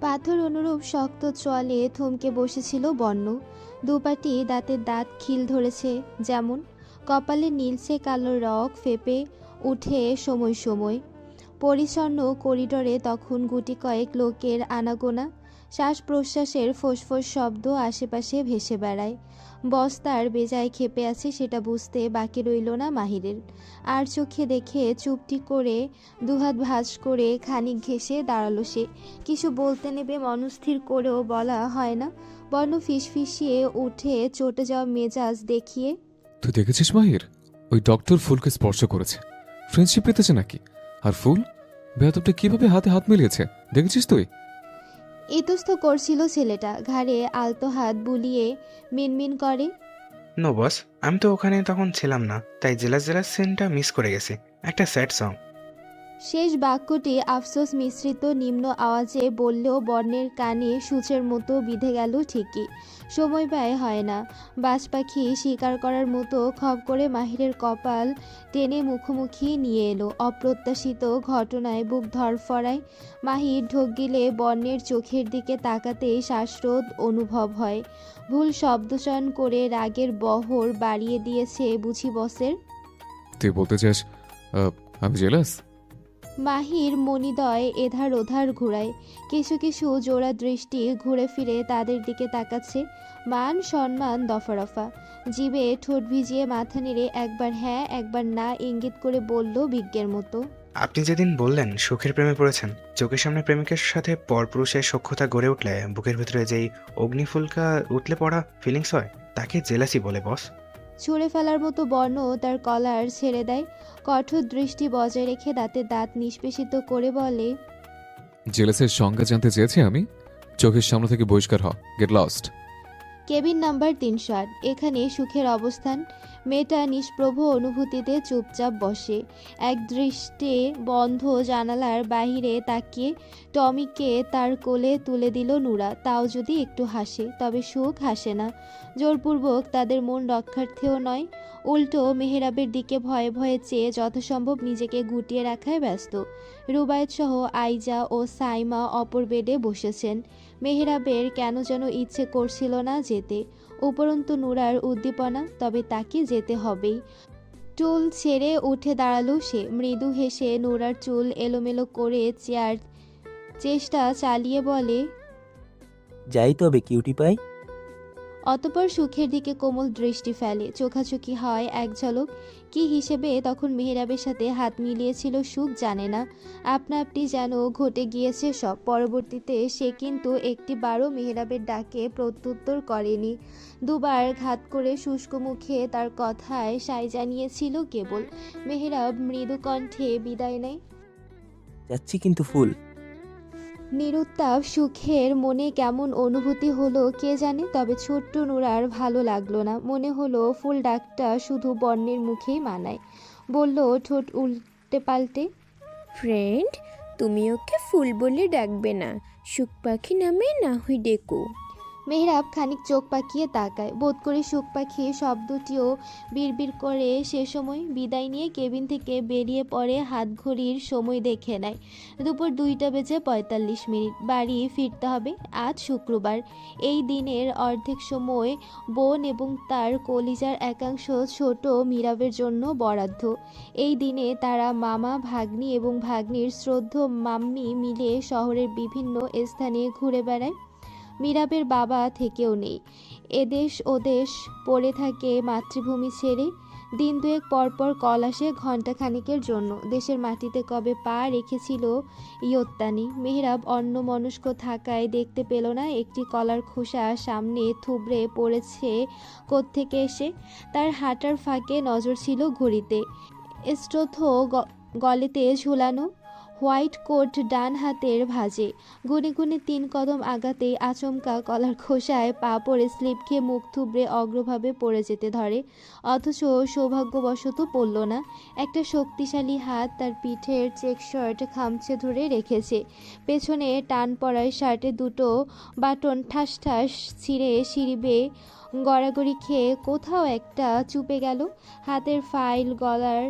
পাথর অনুরূপ শক্ত চলে থমকে বসেছিল বন্য। দুপাটি দাঁতের দাঁত খিল ধরেছে যেমন। কপালে নীলচে কালো রগ ফেপে উঠে সময় সময়। পরিচ্ছন্ন করিডরে তখন গুটি কয়েক লোকের আনাগোনা। শ্বাস প্রশ্বাসের ফোঁস শব্দ আশেপাশে ভেসে বেড়ায়। বস্তার বেজায় ক্ষেপে আছে সেটা বুঝতে বাকি রইল না মাহিরের। আর চোখে দেখে চুপটি করে দুহাত ভাঁজ করে খানিক ঘেঁষে দাঁড়ালো সে। কিছু বলতে নেবে মনস্থির করেও বলা হয় না। বর্ণ ফিসফিসিয়ে উঠে চটে যাওয়া মেজাজ দেখিয়ে, তুই দেখেছিস মাহির? ওই ডক্টর ফুলকে স্পর্শ করেছে, ফ্রেন্ডশিপ পেতেছে নাকি? আর ফুল বেয়াদবটা কিভাবে হাতে হাত মিলিয়েছে দেখেছিস তুই? ইতস্ত করছিল ছেলেটা। ঘাড়ে আলতো হাত বুলিয়ে মিনমিন করে, নো বস, আমি তো ওখানে তখন ছিলাম না, তাই জেলাস জেলাস সিনটা মিস করে গেছি। একটা স্যাড সং। শেষ বাক্যটি আফসোস মিশ্রিত নিম্ন আওয়াজে বললেও বর্ণের কানে সূচের মতো বিঁধে গেল ঠিকই। সময় ব্যয় হয় না। বাজ পাখি শিকার করার মতো খপ করে মাহিরের কপাল টেনে মুখোমুখি নিয়ে এলো। অপ্রত্যাশিত ঘটনায় বুক ধরফরায়। মাহির ঢোক গিলে বর্ণের চোখের দিকে তাকাতেই শ্বাসরোধ অনুভব হয়। ভুল শব্দচয়ন করে রাগের বহর বাড়িয়ে দিয়েছে বুঝি বসের। তুই বলতে চাস আমি জেলাস? মাহির মনিদয় এধার ওধার ঘুরায়। কিছু কিছু জোড়া দৃষ্টি ঘুরে ফিরে তাদের দিকে তাকাচ্ছে। মান সম্মান দফারফা। জিভে ঠোঁট ভিজিয়ে মাথা নেড়ে একবার হ্যাঁ একবার না ইঙ্গিত করে বলল বিজ্ঞের মতো, আপনি যেদিন বললেন সুখের প্রেমে পড়েছেন, চোখের সামনে প্রেমিকের সাথে পরপুরুষের সখ্যতা গড়ে উঠলে বুকের ভিতরে যেই অগ্নিফুলকা উতলে পড়া ফিলিংস হয়, তাকে জেলাসি বলে বস। ছুঁড়ে ফেলার মতো বর্ণ তার কলার ছেড়ে দেয়। কঠোর দৃষ্টি বজায় রেখে দাঁতে দাঁত নিষ্পেষিত করে বলে, জেলাসের সংজ্ঞা জানতে চেয়েছি আমি। চোখের সামনে থেকে বহিষ্কার হ, গেট লস্ট। Cabin number ৩০৮। এখানে সুখের অবস্থান। মেয়েটা নিষ্প্রভ অনুভূতিতে চুপচাপ বসে। এক দৃষ্টে বন্ধ জানালার বাহিরে তাকিয়ে টমিকে তার কোলে তুলে দিল নুরা। তাও যদি একটু হাসে, তবে সুখ হাসে না। জোরপূর্বক তাদের মন রক্ষার্থেও নয়। উল্টো মেহেরাবের দিকে ভয়ে ভয়ে চেয়ে যথাসম্ভব নিজেকে গুটিয়ে রাখায় ব্যস্ত। রুবায়েত সহ আইজা ও সাইমা অপর বেডে বসেছেন। মেহেরাবের কেন যেন ইচ্ছে করছিল না যেতে। উপরন্তু নুরার উদ্দীপনা, তবে তাকে যেতে হবেই। টুল ছেড়ে উঠে দাঁড়ালো সে। মৃদু হেসে নুরার চুল এলোমেলো করে চেষ্টা চালিয়ে বলে, যাই তবে কিউটি পাই। অতঃপর সুখের দিকে কোমল দৃষ্টি ফেলে। চোখাচোখি হয় এক ঝলক। কি হিসেবে তখন মেহেরাবের সাথে হাত মিলিয়েছিল সুখ জানে না। আপনা আপনি যেন ঘটে গিয়েছে সব। পরবর্তীতে সে কিন্তু একটি বারও মেহেরাবের ডাকে প্রত্যুত্তর করেনি। দুবার ঘাত করে শুষ্ক মুখে তার কথায় সায় জানিয়েছিল কেবল। মেহেরাব মৃদু কণ্ঠে বিদায় নেয়। যাচ্ছি কিন্তু ফুল। নিরুত্তাপ সুখের মনে কেমন অনুভূতি হলো কে জানে, তবে ছোট্ট নুরার ভালো লাগলো না। মনে হলো ফুল ডাকটা শুধু বর্ণের মুখেই মানায়। বলল ঠোঁট উল্টে পাল্টে, ফ্রেন্ড, তুমি ওকে ফুল বলে ডাকবে না, সুখ পাখি নামে না হয় ডেকো। মেহরাব খানিক চোখ পাকিয়ে তাকায়। বোধ করে সুখ পাখি শব্দটিও বিড়বিড় করে। সে সময় বিদায় নিয়ে কেবিন থেকে বেরিয়ে পড়ে। হাত ঘড়ির সময় দেখে নেয় দুপুর 2:45। বাড়ি ফিরতে হবে আজ শুক্রবার। এই দিনের অর্ধেক সময় বোন এবং তার কলিজার একাংশ ছোট মীরাবের জন্য বরাদ্দ। এই দিনে তারা মামা, ভাগ্নি এবং ভাগ্নির শ্রদ্ধ মাম্মি মিলে শহরের বিভিন্ন স্থানে ঘুরে বেড়ায়। মীরাবের বাবা থেকেও নেই। এদেশ ওদেশ পড়ে থাকে মাতৃভূমি ছেড়ে। দিন দুয়েক পরপর কল আসে ঘণ্টাখানিকের জন্য। দেশের মাটিতে কবে পা রেখেছিল ইয়ত্তানি। মেহরাব অন্যমনস্ক থাকায় দেখতে পেল না একটি কলার খোসা সামনে থুবড়ে পড়েছে কোত্থেকে এসে। তার হাঁটার ফাঁকে নজর ছিল ঘড়িতে। স্টোথ গলেতে ঝুলানো। হোয়াইট কোট ডান হাতের ভাঁজে। গুনে গুনে 3 কদম আগাতেই আচমকা কলার খোসায় পা পড়ে স্লিপ খেয়ে মুখ থুবড়ে অগ্রভাবে পড়ে যেতে ধরে। অথচ সৌভাগ্যবশত পড়ল না। একটা শক্তিশালী হাত তার পিঠের চেক শার্ট খামচে ধরে রেখেছে। পেছনে টান পড়ায় শার্টে দুটো বাটন ঠাস ঠাস ছিঁড়ে সিঁড়ি বেয়ে গড়াগড়ি খেয়ে কোথাও একটা চুপে গেল। হাতের ফাইল গলার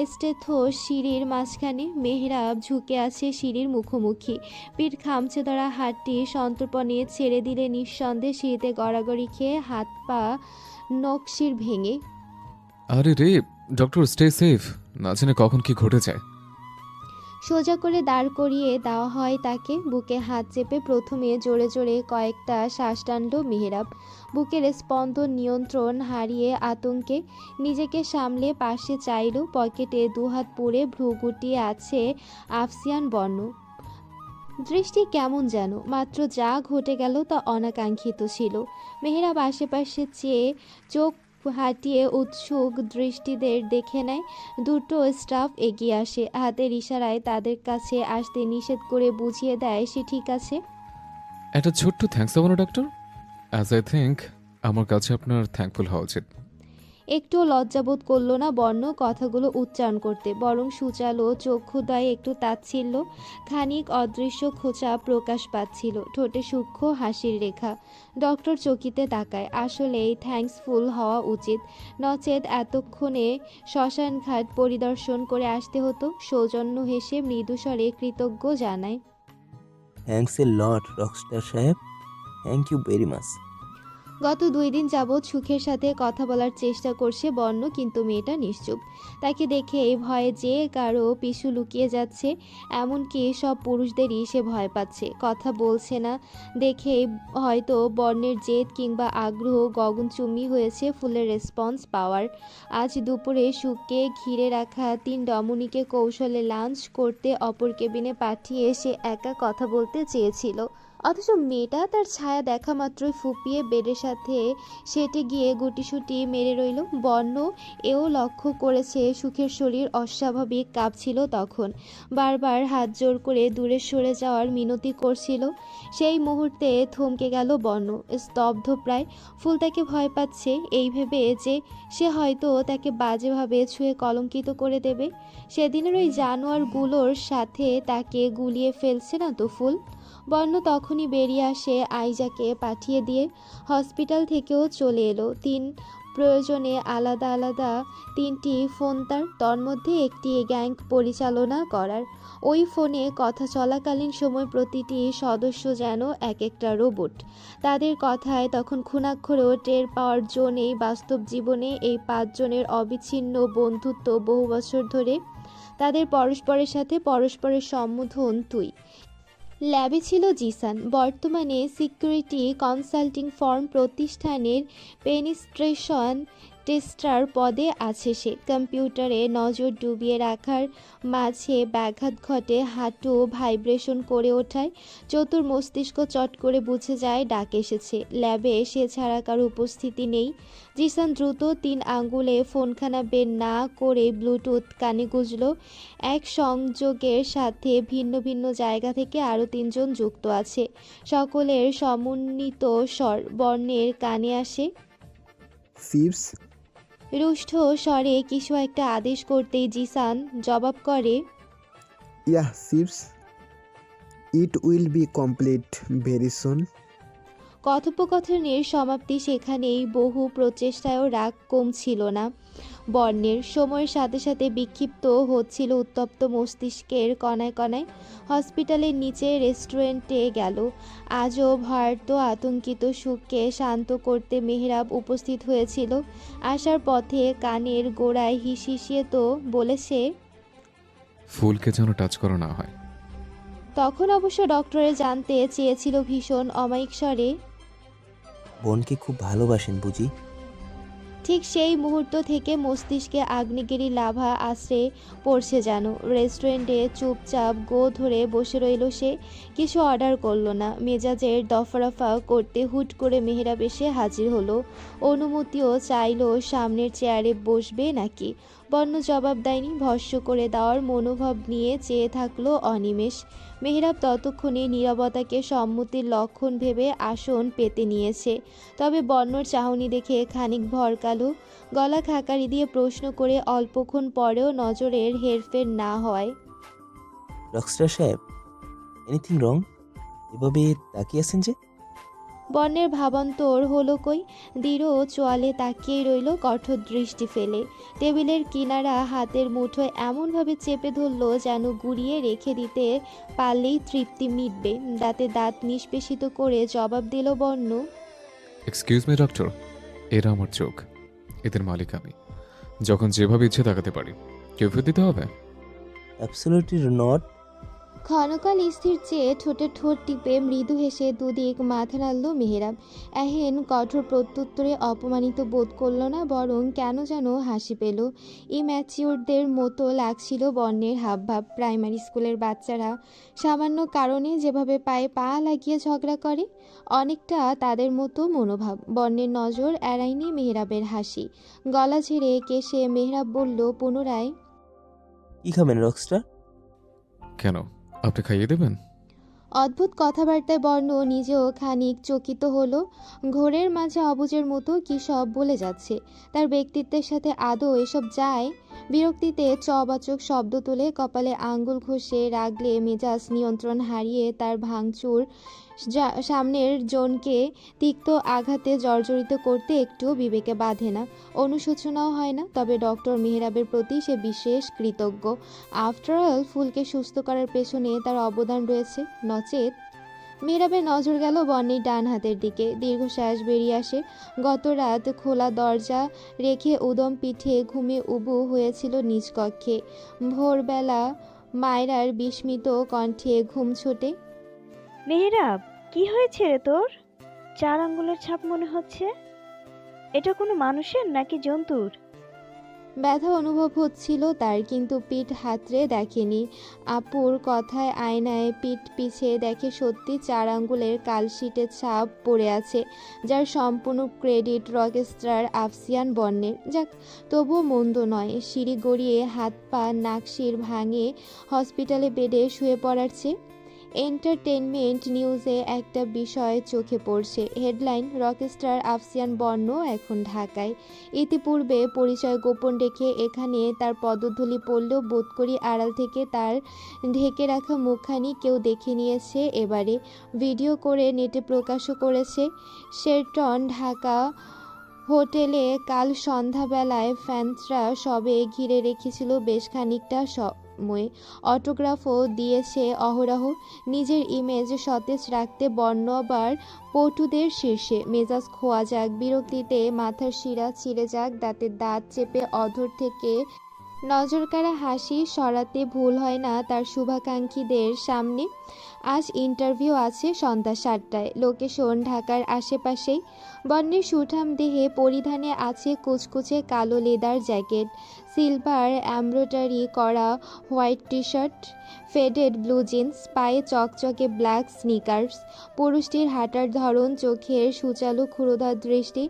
এস্টেথো সিঁড়ির মাঝখানে। মেহরাব ঝুঁকে আছে সিঁড়ির মুখোমুখি, পিঠ খামচে ধরা, হাতটি সন্তর্পণে ছেড়ে দিলে নিঃসন্দেহে সিঁড়িতে গড়াগড়ি খেয়ে হাত পা নকশির ভেঙে। আরে রে, ডক্টর স্টে সেফ। না জানে কখন কি ঘটে যায়। সোজা করে দাঁড় করিয়ে দেওয়া হয় তাকে। বুকে হাত চেপে প্রথমে জোরে জোরে কয়েকটা শ্বাস টানল মেহরাব। বুকের স্পন্দন নিয়ন্ত্রণ হারিয়ে আতঙ্কে নিজেকে সামলে পাশে চাইল। পকেটে দুহাত পুড়ে ভ্রু গুটিয়ে আছে আফসিয়ান বর্ণ। দৃষ্টি কেমন যেন, মাত্র যা ঘটে গেল তা অনাকাঙ্ক্ষিত ছিল। মেহরাব আশেপাশে চেয়ে চোখ হাটিয়ে উৎসুক দৃষ্টিদের দেখে নেয়। দুটো স্টাফ এগিয়ে আসে, হাতের ইশারায় তাদের কাছে আসতে নিষেধ করে বুঝিয়ে দেয় সে ঠিক আছে। একটা ছোট্ট থ্যাঙ্কস দেবো না ডক্টর? অ্যাজ আই থিঙ্ক আমার কাছে আপনার থ্যাঙ্কফুল হওয়া উচিত। একটুও লজ্জাবোধ করলো না বর্ণ কথাগুলো উচ্চারণ করতে, বরং সুচালো চক্ষুদ্বয়ে একটু তাচ্ছিল্য, খানিক অদৃশ্য খোঁচা প্রকাশ পাচ্ছিল, ঠোঁটে সূক্ষ্ম হাসির রেখা। ডক্টর চকিতে তাকায়। আসলেই থ্যাঙ্কসফুল হওয়া উচিত, নচেত এতক্ষণে শ্মশানঘাট পরিদর্শন করে আসতে হতো। সৌজন্য হেসে মৃদুস্বরে কৃতজ্ঞ জানায়। থ্যাঙ্কস এ লট রকস্টার সাহেব, থ্যাংক ইউ ভেরি মাচ। গত 2 দিন যাবৎ সুখের সাথে কথা বলার চেষ্টা করছে বর্ণ, কিন্তু মেয়েটা নিশ্চুপ। তাকে দেখে ভয়ে যে কারো পিছু লুকিয়ে যাচ্ছে, এমনকি সব পুরুষদেরই সে ভয় পাচ্ছে। কথা বলছে না দেখে হয়তো বর্ণের জেদ কিংবা আগ্রহ গগনচুম্বী হয়েছে ফুলের রেসপন্স পাওয়ার। আজ দুপুরে সুখকে ঘিরে রাখা 3 রমণীকে কৌশলে লাঞ্চ করতে অপর কেবিনে পাঠিয়ে সে একা কথা বলতে চেয়েছিল, অথচ মেয়েটা তার ছায়া দেখা মাত্রই ফুপিয়ে বেডের সাথে সেটে গিয়ে গুটিসুটি মেরে রইল। বর্ণ এও লক্ষ্য করেছে সুখের শরীর অস্বাভাবিক কাঁপছিল তখন, বারবার হাত জোর করে দূরে সরে যাওয়ার মিনতি করছিল। সেই মুহূর্তে থমকে গেল বর্ণ, স্তব্ধ প্রায়। ফুল তাকে ভয় পাচ্ছে এই ভেবে যে সে হয়তো তাকে বাজেভাবে ছুঁয়ে কলঙ্কিত করে দেবে। সেদিনের ওই জানোয়ারগুলোর সাথে তাকে গুলিয়ে ফেলছে না তো ফুল? বর্ণ তখনই বেরিয়ে আসে আইজাকে পাঠিয়ে দিয়ে। হসপিটাল থেকেও চলে এলো 3 প্রয়োজনে আলাদা আলাদা 3টি ফোন, তার তন্মধ্যে একটি গ্যাং পরিচালনা করার। ওই ফোনে কথা চলাকালীন সময় প্রতিটি সদস্য যেন এক একটা রোবট। তাদের কথায় তখন খুনাক্ষরেও টের পাওয়ার জো নেই বাস্তব জীবনে এই 5 জনের অবিচ্ছিন্ন বন্ধুত্ব বহু বছর ধরে। তাদের পরস্পরের সাথে পরস্পরের সম্বোধন তুই। ল্যাবে ছিল জিসান, বর্তমানে সিকিউরিটি কনসাল্টিং ফার্ম প্রতিষ্ঠানের পেনিস্ট্রেশন টেস্টার পদে আছে সে। কম্পিউটারে নজর ডুবিয়ে রাখার মাঝে ব্যাঘাত ঘটে, হাঁটু ভাইব্রেশন করে ওঠায়, চতুর মস্তিষ্ক চট করে বুঝে যায় ডাক এসেছে। ল্যাবে সে ছাড়া কারো উপস্থিতি নেই। জিসান দ্রুত 3 আঙ্গুলে ফোনখানা বের না করে ব্লুটুথ কানে গুঁজল। এক সংযোগের সাথে ভিন্ন ভিন্ন জায়গা থেকে আরও 3 জন যুক্ত আছে। সকলের সমন্বিত স্বর বর্ণের কানে আসে। সিপস, রুষ্ট স্বরে কিছু একটা আদেশ করতেই জিসান জবাব করে, ইয়া সিপস, it will be complete very soon. কথোপকথনের সমাপ্তি সেখানেই। বহু প্রচেষ্টায়ও রাগ কমছিল না বর্ণের। সময়ের সাথে সাথে বিক্ষিপ্ত হচ্ছিল উত্তপ্ত মস্তিষ্কের কণায় কণায়। হসপিটালের নিচে রেস্টুরেন্টে গেল। আজও ভয়ার্ত আতঙ্কিত সুখকে শান্ত করতে মেহরাব উপস্থিত হয়েছিল। আসার পথে কানের গোড়ায় হিসিয়ে তো বলেছে, ফুলকে যেন টাচ করা না হয়। তখন অবশ্য ডক্টরে জানতে চেয়েছিল ভীষণ অমায়িক স্বরে। বোনকে খুব ভালোবাসেন বুঝি? ঠিক সেই মুহূর্ত থেকে মস্তিষ্কে আগ্নেয়গিরি লাভা আশ্রে পড়ছে যেন। রেস্টুরেন্টে চুপচাপ গো ধরে বসে রইল সে, কিছু অর্ডার করলো না। মেজাজের দফারফা করতে হুট করে মেহরাব এসে হাজির হলো। অনুমতিও চাইলো সামনের চেয়ারে বসবে নাকি। বর্ণ জবাব দেয়নি, ভস্য করে দেওয়ার মনোভাব নিয়ে চেয়ে থাকলো অনিমেষ। মেহরাব ততক্ষণে নীরবতাকে সম্মতির লক্ষণ ভেবে আসন পেতে নিয়েছে। তবে বর্ণর চাহনি দেখে খানিক ভরকালো, গলা খাকারি দিয়ে প্রশ্ন করে অল্পক্ষণ পরেও নজরের হেরফের না হয়। রকস্টার সাহেব, এনিথিং রং? এভাবে তাকিয়ে আছেন যে? বর্ণের ভাবান্তর হলো কই। দৃঢ় চোয়ালে তাকিয়ে রইল কঠোর দৃষ্টি ফেলে। টেবিলের কিনারা হাতের মুঠোয় এমনভাবে চেপে ধরল যেন গুড়িয়ে রেখে দিতে পারলেই তৃপ্তি মিটবে। দাঁতে দাঁত নিষ্পেষিত করে জবাব দিল বর্ণ। এক্সকিউজ মি ডক্টর, এরা আমার চোখ, এদের মালিক আমি। যখন যেভাবে ইচ্ছে তাকাতে পারি, কেউফে দিতে হবে? Absolutely not. ক্ষণকাল স্থির চেয়ে ঠোঁটে ঠোঁট টিপে মৃদু হেসে দুদিক মাথা নাড়ল মেহেরাব। এহেন কঠোর প্রত্যুত্তরে অপমানিত বোধ করল না, বরং কেন যেন হাসি পেল। ইম্যাচিওরদের মতো লাগছিল বর্ণের হাবভাব। প্রাইমারি স্কুলের বাচ্চারা সামান্য কারণে যেভাবে পায়ে পা লাগিয়ে ঝগড়া করে, অনেকটা তাদের মতো মনোভাব। বর্ণের নজর এড়ায়নি মেহেরাবের হাসি। গলা ঝেড়ে কেশে মেহেরাব বলল পুনরায়, কি খাবেন রকস্টার? কেন, আপনি খাইয়ে দেবেন? অদ্ভুত কথাবার্তায় বর্ণ নিজেও খানিক চকিত হলো। ঘোরের মাঝে অবুজের মতো কী সব বলে যাচ্ছে। তার ব্যক্তিত্বের সাথে আদৌ এসব যায়? বিরক্তিতে চবাচক শব্দ তুলে কপালে আঙ্গুল ঘষে রাগলে মেজাজ নিয়ন্ত্রণ হারিয়ে তার ভাঙচুর সামনের জনকে তিক্ত আঘাতে জর্জরিত করতে একটুও বিবেকে বাধে না, অনুশোচনাও হয় না। তবে ডক্টর মেহেরাবের প্রতি সে বিশেষ কৃতজ্ঞ। আফটারঅল ফুলকে সুস্থ করার পেছনে তার অবদান রয়েছে, নচেত। মেহেরাবের নজর গেল বর্ণির ডান হাতের দিকে। দীর্ঘশ্বাস বেরিয়ে আসে। গত রাত খোলা দরজা রেখে উদম পিঠে ঘুমিয়ে উবু হয়েছিল নিজ কক্ষে। ভোরবেলা মায়রার বিস্মিত কণ্ঠে ঘুম ছোটে। মেহেরাব, কি হয়েছে রে তোর? 4 আঙ্গুলের ছাপ মনে হচ্ছে। এটা কোনো মানুষের নাকি জন্তুর? ব্যথা অনুভব হচ্ছিল তার, কিন্তু পিঠ হাতড়ে দেখেনি। আপুর কথায় আয়নায় পিঠ পিছে দেখে সত্যি 4 আঙ্গুলের কালশিটের ছাপ পড়ে আছে, যার সম্পূর্ণ ক্রেডিট রকস্টার আফসিয়ান বর্ণের। যাক, তবুও মন্দ নয়। সিঁড়ি গড়িয়ে হাত পা নাকশির ভাঙে হসপিটালে বেডে শুয়ে পড়ার চেয়ে। এন্টারটেনমেন্ট নিউজে একটা বিষয় চোখে পড়ছে। হেডলাইন, রকস্টার আফসিয়ান বর্ণ এখন ঢাকায়। ইতিপূর্বে পরিচয় গোপন রেখে এখানে তার পদধূলি পড়লেও বোধ করি আড়াল থেকে তার ঢেকে রাখা মুখখানি কেউ দেখে নিয়েছে। এবারে ভিডিও করে নেটে প্রকাশও করেছে। শেরটন ঢাকা হোটেলে কাল সন্ধ্যাবেলায় ফ্যান্সরা সবে ঘিরে রেখেছিল বেশ খানিকটা সময়। অটোগ্রাফও দিয়েছে অহরহ। নিজের ইমেজ সতেজ রাখতে বর্ণ আবার পটুদের শীর্ষে। মেজাজ খোয়া যাক, বিরক্তিতে মাথার শিরা ছিঁড়ে যাক, দাঁতের দাঁত চেপে অধর থেকে নজরকাড়া হাসি সরাতে ভুল হয় না তার শুভাকাঙ্ক্ষীদের সামনে। আজ ইন্টারভিউ আছে সন্ধ্যা 7টায়। লোকেশন ঢাকার আশেপাশেই। বর্ণের সুঠাম দেহে পরিধানে আছে কুচকুচে কালো লেদার জ্যাকেট, সিলভার এমব্রয়ডারি করা white T shirt, faded blue jeans, পায়ে চকচকে ব্ল্যাক স্নিকার্স। পুরুষটির হাঁটার ধরন, চোখের সুচালু ক্ষুরোধার দৃষ্টি,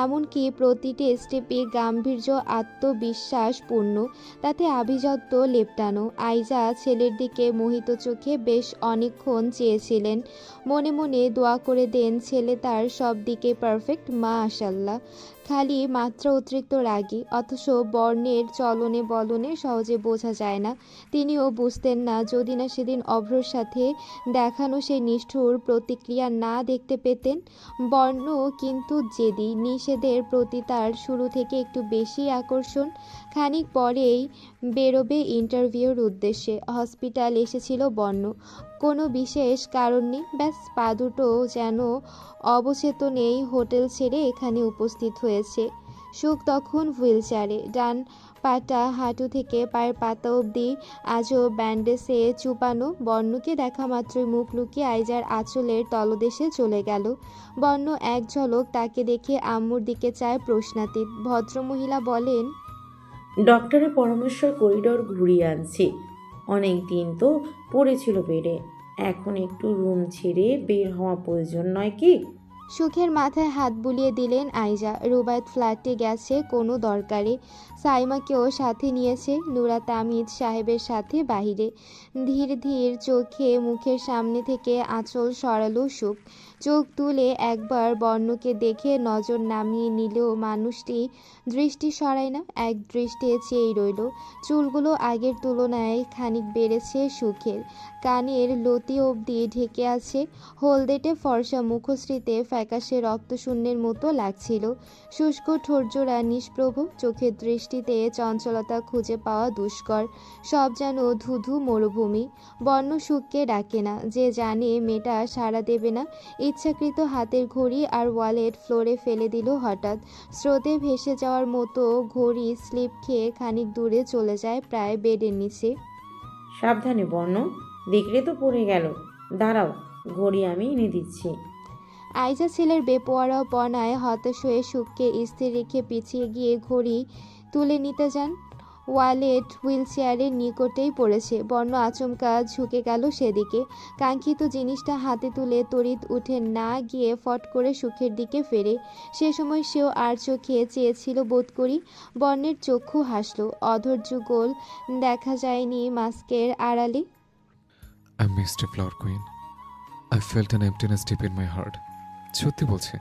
এমনকি প্রতিটি স্টেপে গাম্ভীর্য আত্মবিশ্বাসপূর্ণ, তাতে আভিজাত্য লেপটানো। আইজা ছেলের দিকে মোহিত চোখে বেশ অনেকক্ষণ চেয়েছিলেন। মনে মনে দোয়া করে দেন ছেলে তার সব দিকে পারফেক্ট, মাশাআল্লাহ। খালি মাত্রা অতিরিক্ত রাগী, অথচ বর্ণের চলনে বলনে সহজে বোঝা যায় না। তিনিও বুঝতেন না যদি না সেদিন অভ্রর সাথে দেখানো সেই নিষ্ঠুর প্রতিক্রিয়া না দেখতে পেতেন। বর্ণ কিন্তু জেদি, নিষেধের প্রতি তার শুরু থেকে একটু বেশি আকর্ষণ। খানিক পরেই বেরোবে ইন্টারভিউর উদ্দেশ্যে। হসপিটাল এসেছিল বর্ণ, কোনো বিশেষ কারণ নেই, ব্যাস পা দুটো যেন অবচেতনেই হোটেল ছেড়ে এখানে উপস্থিত হয়েছে। সুখ তখন হুইল চেয়ারে, ডান পাটা হাঁটু থেকে পায়ের পাতা অবধি আজও ব্যান্ডেজে চুপানো। বর্ণকে দেখা মাত্রই মুখ লুকিয়ে আইজার আঁচলের তলদেশে চলে গেল। বর্ণ এক ঝলক তাকে দেখে আম্মুর দিকে চায় প্রশ্নাতীত। ভদ্রমহিলা বলেন, ডক্টরের পরামর্শ করিডোর ঘুরিয়ে আনছি। অনেক দিন তো পড়েছিল বেডে, এখন একটু রুম ছেড়ে বের হওয়া প্রয়োজন নয় কি? সুখের মাথায় হাত বুলিয়ে দিলেন আইজা। রুবায়েত ফ্ল্যাটে গেছে কোনো দরকারে, সাইমাকেও সাথে নিয়েছে। নুরা তামিদ সাহেবের সাথে বাহিরে। ধীর ধীর চোখে মুখের সামনে থেকে আঁচল সরালো সুখ। চোখ তুলে একবার বর্ণকে দেখে নজর নামিয়ে নিলেও মানুষটি দৃষ্টি সরায় না, এক দৃষ্টে চেয়েই রইল। চুলগুলো আগের তুলনায় খানিক বেড়েছে সুখের, কানের লতি অবধি ঢেকে আছে। হলদেটে ফর্সা মুখশ্রীতে ফ্যাকাশে রক্তশূন্যের মতো লাগছিল। শুষ্ক ঠোঁটজোড়া নিষ্প্রভ, চোখের দৃষ্টিতে চঞ্চলতা খুঁজে পাওয়া দুষ্কর। সব যেন ধুধু মরুভূমি। বর্ণ সুখকে ডাকে না, যে জানে মেয়েটা সাড়া দেবে না। ইচ্ছাকৃত হাতের ঘড়ি আর ওয়ালেট ফ্লোরে ফেলে দিল হঠাৎ। স্রোতে ভেসে যাওয়ার মতো ঘড়ি স্লিপ খেয়ে খানিক দূরে চলে যায়, প্রায় বেডের নিচে। সাবধানে বর্ণ, দেখলে তো পড়ে গেল। দাঁড়াও, ঘড়ি আমি এনে দিচ্ছি। আইজা ছেলের বেপরোয়াপনায় হতাশ হয়ে সুখকে স্থির রেখে পিছিয়ে গিয়ে ঘড়ি তুলে নিতে যান। ওয়ালেট হুইলচেয়ারের নিকটেই পড়েছে। বর্ণ আচমকা ঝুঁকে গেল সেদিকে। কাঙ্ক্ষিত জিনিসটা হাতে তুলে তড়িৎ উঠে না গিয়ে ফট করে সুখের দিকে ফেরে। সে সময় সেও আর চোখে চেয়েছিল বোধ করি। বর্ণের চক্ষু হাসল, অধর যুগল দেখা যায়নি মাস্কের আড়ালে। I missed a flower queen. I felt an emptiness deep in my heart. সত্যি বলছি,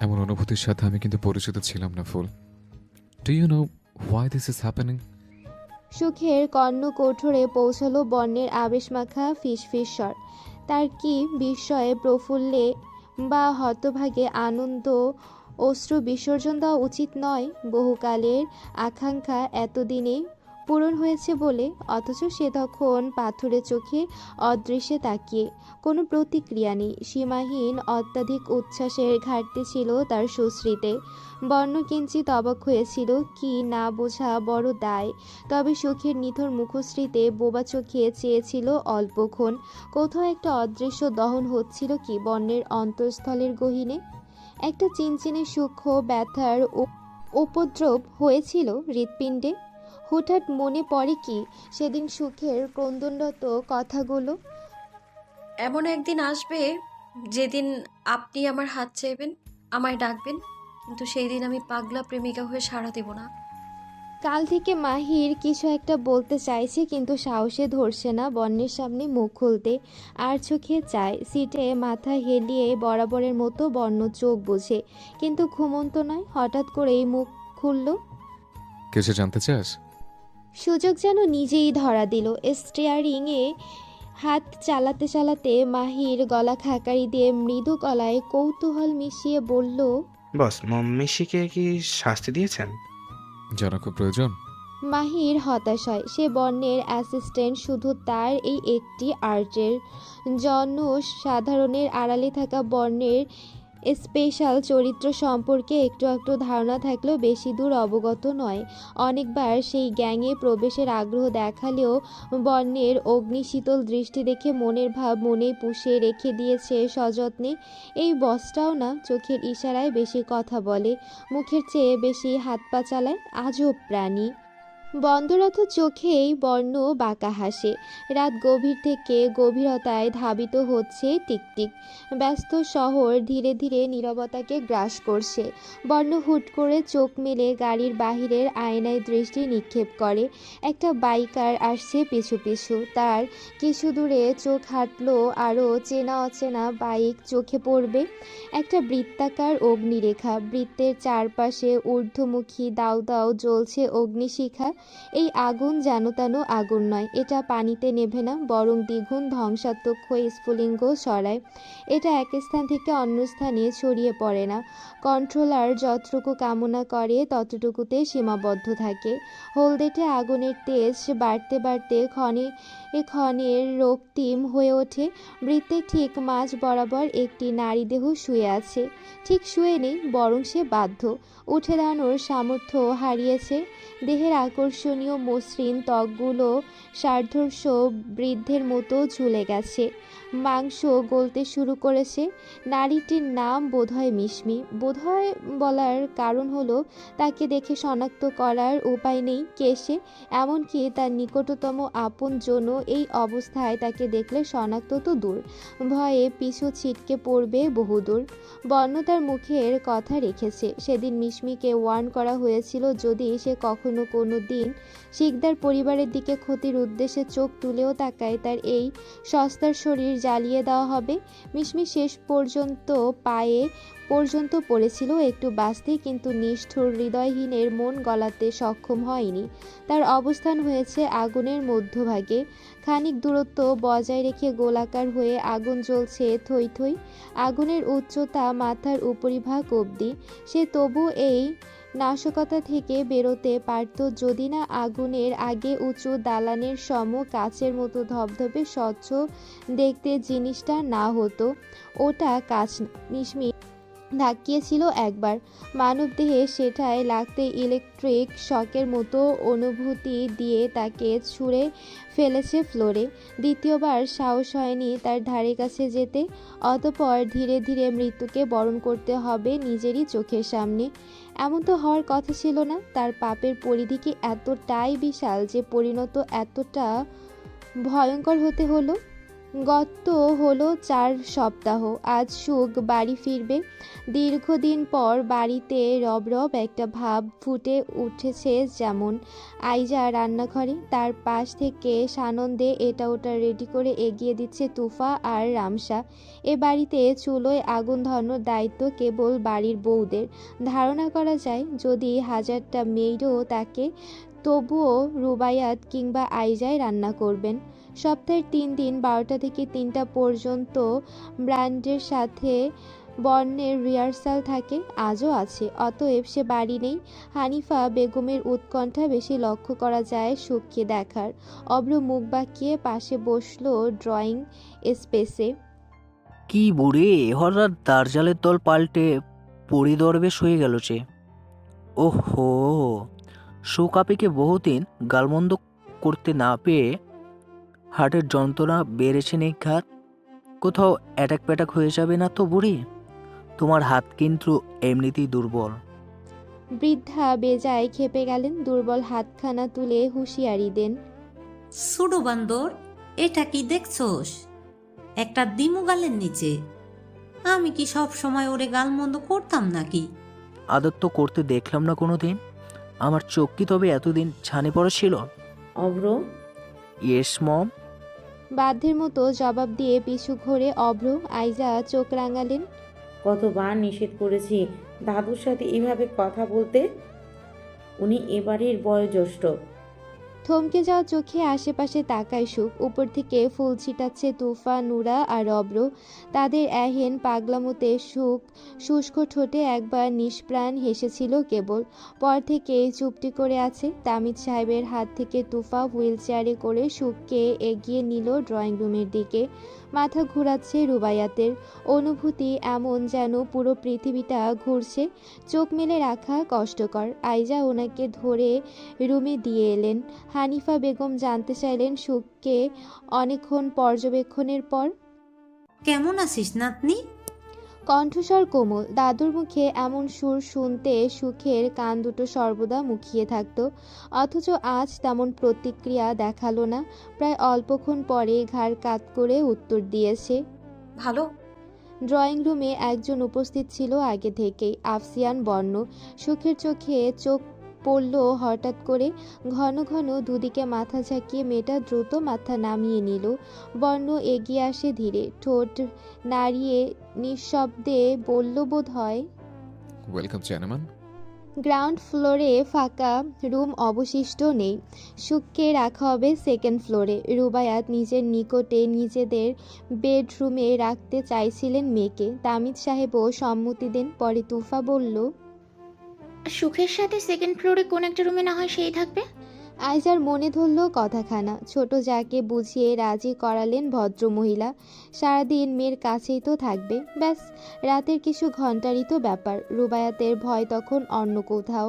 এমন অনুভূতির সাথে আমি কিন্তু পরিচিত ছিলাম না ফুল। Do you know why this is happening? সুখের কর্ণ কঠোরে পৌঁছলো বর্ণের আবেশমাখা ফিসফিস স্বর। তার কি বিস্ময়ে, প্রফুল্লে বা হতভাগে আনন্দ অশ্রু বিসর্জন দেওয়া উচিত নয়? বহুকালের আকাঙ্ক্ষা এতদিনে পূরণ হয়েছে বলে, অথচ সে তখন পাথুরে চোখে অদৃশ্যে তাকিয়ে। কোনো প্রতিক্রিয়া নেই, সীমাহীন অত্যাধিক উচ্ছ্বাসের ঘাটতি ছিল তার সুশ্রীতে। বর্ণ কিঞ্চিত অবাক হয়েছিল, কি না বোঝা বড় দায়। তবে সুখের নিথর মুখশ্রীতে বোবা চোখে চেয়েছিল অল্পক্ষণ। কোথাও একটা অদৃশ্য দহন হচ্ছিল কি বর্ণের অন্তঃস্থলের গহীনে। একটা চিনচিনে সূক্ষ্ম ব্যথার উপদ্রব হয়েছিল হৃৎপিণ্ডে। হঠাৎ মনে পড়ে কি সেদিন সুখের ক্রন্দনরত কথাগুলো। এমন একদিন আসবে যেদিন আপনি আমার হাত চাইবেন, আমায় ডাকবেন, কিন্তু সেই দিন আমি পাগলা প্রেমিকা হয়ে সাড়া দেব না। কাল থেকে মাহির কিছু একটা বলতে চাইছে, কিন্তু সাহসে ধরছে না বর্ণের সামনে মুখ খুলতে। আর চোখে চায়, সিটে মাথা হেলিয়ে বরাবরের মতো বর্ণ চোখ বুঝে, কিন্তু ঘুমন্ত নয়। হঠাৎ করেই মুখ খুলল। কিছু জানতে চাস? সুযোগ যেন নিজেই ধরা দিল। স্টিয়ারিংয়ে হাত চালাতে চালাতে মাহির গলা খাকারি দিয়ে মৃদু গলায় কৌতূহল মিশিয়ে বলল, বস, মম্মিশিকে কি শাস্তি দিয়েছেন? জানা খুব প্রয়োজন? মাহির হতাশ হয়। সে বর্ণের অ্যাসিস্ট্যান্ট, শুধু তার এই একটি আর্টের জন্য সাধারণের আড়ালে থাকা বর্ণের স্পেশাল চরিত্র সম্পর্কে একটু একটু ধারণা থাকলেও বেশি দূর অবগত নয়। অনেকবার সেই গ্যাংয়ে প্রবেশের আগ্রহ দেখালেও বর্ণের অগ্নিশীতল দৃষ্টি দেখে মনের ভাব মনেই পুষে রেখে দিয়েছে সযত্নে। এই বসটাও না চোখের ইশারায় বেশি কথা বলে, মুখের চেয়ে বেশি হাত পা চালায়। আজব প্রাণী। বন্দরত চোখেই বর্ণ বাঁকা হাসে। রাত গভীর থেকে গভীরতায় ধাবিত হচ্ছে টিকটিক। ব্যস্ত শহর ধীরে ধীরে নীরবতাকে গ্রাস করছে। বর্ণ হুট করে চোখ মেলে গাড়ির বাহিরের আয়নায় দৃষ্টি নিক্ষেপ করে। একটা বাইকার আসছে পিছু পিছু। তার কিছু দূরে চোখ হাঁটলো, আরও চেনা অচেনা বাইক চোখে পড়বে। একটা বৃত্তাকার অগ্নিরেখা, বৃত্তের চারপাশে ঊর্ধ্বমুখী দাউ দাউ জ্বলছে অগ্নিশিখা। এই আগুন যেন তেন আগুন নয়, এটা পানিতে নেভে না, বরং দ্বিগুণ ধ্বংসাত্মক হয়ে স্ফুলিঙ্গ ছড়ায়। এটা এক স্থান থেকে অন্য স্থানে ছড়িয়ে পড়ে না। কন্ট্রোলার যতটুকু কামনা করে ততটুকুতে সীমাবদ্ধ থাকে। হলদেটে আগুনের তেজ বাড়তে বাড়তে ক্ষণে ক্ষণের রক্তিম হয়ে ওঠে। বৃত্তের ঠিক মাঝ বরাবর একটি নারী দেহ শুয়ে আছে। ঠিক শুয়ে নেই, বরং সে বাধ্য। উঠে দাঁড়ানোর সামর্থ্য হারিয়েছে। দেহের আকর্ষণীয় মসৃণ ত্বকগুলো সার্ধর্ষ বৃদ্ধের মতো ঝুলে গেছে, মাংস গলতে শুরু করেছে। নারীটির নাম বোধহয় মিশমি। বোধহয় বলার কারণ হলো তাকে দেখে শনাক্ত করার উপায় নেই কে সে। এমনকি তার নিকটতম আপনজনও এই অবস্থায় তাকে দেখলে শনাক্ত তো দূর, ভয়ে পিছু ছিটকে পড়বে বহুদূর। বর্ণ তার মুখের কথা রেখেছে। সেদিন মিশমিকে ওয়ার্ন করা হয়েছিল, যদি সে কখনো কোনো দিন দিন শিকদার পরিবারের দিকে ক্ষতির উদ্দেশ্যে চোখ তুলেও তাকায়, তার এই সস্তার শরীর জ্বালিয়ে দেওয়া হবে। মিশমি শেষ পর্যন্ত পায়ে পর্যন্ত পড়েছিল একটু বাঁচতে, কিন্তু নিষ্ঠুর হৃদয়হীনের মন গলাতে সক্ষম হয়নি। তার অবস্থান হয়েছে আগুনের মধ্যভাগে, খানিক দূরত্ব বজায় রেখে গোলাকার হয়ে আগুন জ্বলছে থই থই। আগুনের উচ্চতা মাথার উপরিভাগ অবধি। সে তবু এই নাশকতা থেকে বেরোতে পারত যদি না আগুনের আগে উঁচু দালানের সম কাচের মতো ধবধবে স্বচ্ছ দেখতে জিনিসটা না হতো। ওটা কাচ না। মিশমি ধাক্কিয়েছিল একবার মানবদেহে, সেটায় লাগতে ইলেকট্রিক শকের মতো অনুভূতি দিয়ে তাকে ছুঁড়ে ফেলেছে ফ্লোরে। দ্বিতীয়বার সাহস হয়নি তার ধারে কাছে যেতে। অতঃপর ধীরে ধীরে মৃত্যুকে বরণ করতে হবে নিজেরই চোখের সামনে। এমন তো হওয়ার কথা ছিল না। তার পাপের পরিধি কি এতটাই বিশাল যে পরিণত এতটা ভয়ঙ্কর হতে হলো? গত হলো 4 সপ্তাহ। আজ সুখ বাড়ি ফিরবে। দীর্ঘদিন পর বাড়িতে রব একটা ভাব ফুটে উঠেছে। যেমন আইজা রান্নাঘরে, তার পাশ থেকে সানন্দে এটা ওটা রেডি করে এগিয়ে দিচ্ছে তুফা আর রামসা। এ বাড়িতে চুলোয় আগুন ধরানোর দায়িত্ব কেবল বাড়ির বউদের। ধারণা করা যায় যদি 1000টা মেয়েরও থাকে, তবুও রুবায়াত কিংবা আইজাই রান্না করবেন। সপ্তাহের 3 দিন 12টা থেকে 3টা পর্যন্ত ব্র্যান্ডের সাথে বর্ণের রিহার্সাল থাকে, আজও আছে। অতএব সে বাড়ি নেই। হানিফা বেগমের উৎকণ্ঠা বেশি লক্ষ্য করা যায় সুখকে দেখার। অব্র মুখ বাঁকিয়ে পাশে বসলো ড্রয়িং স্পেসে। কি বুড়ি, হঠাৎ দার্জালের দল পাল্টে পরিদরবেশ হয়ে গেল যে। ওহো, সুকাপিকে বহুদিন গালমন্দ করতে না পেয়ে হার্টের যন্ত্রণা বেড়েছে নিঘাত। কোথাও অ্যাটাক প্যাটাক হয়ে যাবে না তো বুড়ি? তোমার হাত কিন্তু এমনিতেই দুর্বল। বৃদ্ধা বেজায় খেপে গেলেন। দুর্বল হাতখানা তুলে হুঁশিয়ারি দেন। সুডো বান্দর, এটা কি দেখছোস? একটা দিমু গালের নিচে। আমি কি সব সময় ওরে গালমন্দ করতাম নাকি? আদর তো করতে দেখলাম না কোনো দিন। আমার চোখ কি তবে এতদিন ছানে পড়েছিল? অভ্র, ইয়েস মম। বাধ্যের মতো জবাব দিয়ে পিছু ঘুরে অভ্র। আইজা চোখ রাঙালেন। কতবার নিষেধ করেছি দাদুর সাথে এভাবে কথা বলতে। উনি এবারের বয়োজ্যেষ্ঠ। থমকে যাওয়া চোখে আশেপাশে তাকায় সুখ। উপর থেকে ফুল ছিটাচ্ছে তুফা, নুরা আর অব্র। তাদের এহেন পাগলামোতে সুখ শুষ্ক ঠোঁটে একবার নিষ্প্রাণ হেসেছিল কেবল। পর থেকে চুপটি করে আছে। তামিদ সাহেবের হাত থেকে তুফা হুইল চেয়ারে করে সুখকে এগিয়ে নিল ড্রয়িং রুমের দিকে। মাথা ঘুরাচ্ছে রুবায়াতের। অনুভূতি এমন যেন পুরো পৃথিবীটা ঘুরছে। চোখ মেলে রাখা কষ্টকর। আইজা ওনাকে ধরে রুমে দিয়ে এলেন। হানিফা বেগম জানতে চাইলেন সুখকে অনেকক্ষণ পর্যবেক্ষণের পর। কেমন আছিস নাতনি? কণ্ঠস্বর কোমল। দাদুর মুখে এমন সুর শুনতে সুখের কান দুটো সর্বদা মুখিয়ে থাকত, অথচ আজ তেমন প্রতিক্রিয়া দেখালো না। প্রায় অল্পক্ষণ পরে ঘাড় কাত করে উত্তর দিয়েছে, ভালো। ড্রয়িং রুমে একজন উপস্থিত ছিল আগে থেকেই, আফসিয়ান বর্ণ। সুখের চোখে চোখ পড়ল হঠাৎ করে। ঘন ঘন দুদিকে মাথা ঝাঁকিয়ে মেয়েটা দ্রুত মাথা নামিয়ে নিল। বর্ণ এগিয়ে আসে ধীরে, ঠোঁট নাড়িয়ে নিঃশব্দে বলল, বোধ হয়, ওয়েলকাম জেন্টলম্যান। গ্রাউন্ড ফ্লোরে ফাঁকা রুম অবশিষ্ট নেই। সুখকে রাখা হবে সেকেন্ড ফ্লোরে। রুবায়াত নিজের নিকটে নিজেদের বেডরুমে রাখতে চাইছিলেন মেয়েকে। তামিদ সাহেবও সম্মতি দেন। পরে তুফা বলল, সুখের সাথে সেকেন্ড ফ্লোরে কোন একটা রুমে না হয় সেই থাকবে। আইজার মনে ধরল কথাখানা। ছোট যাকে বুঝিয়ে রাজি করালেন ভদ্রমহিলা। সারাদিন মেয়ের কাছেই তো থাকবে, ব্যাস রাতের কিছু ঘন্টারই তো ব্যাপার। রুবায়াতের ভয় তখন অন্য কোথাও,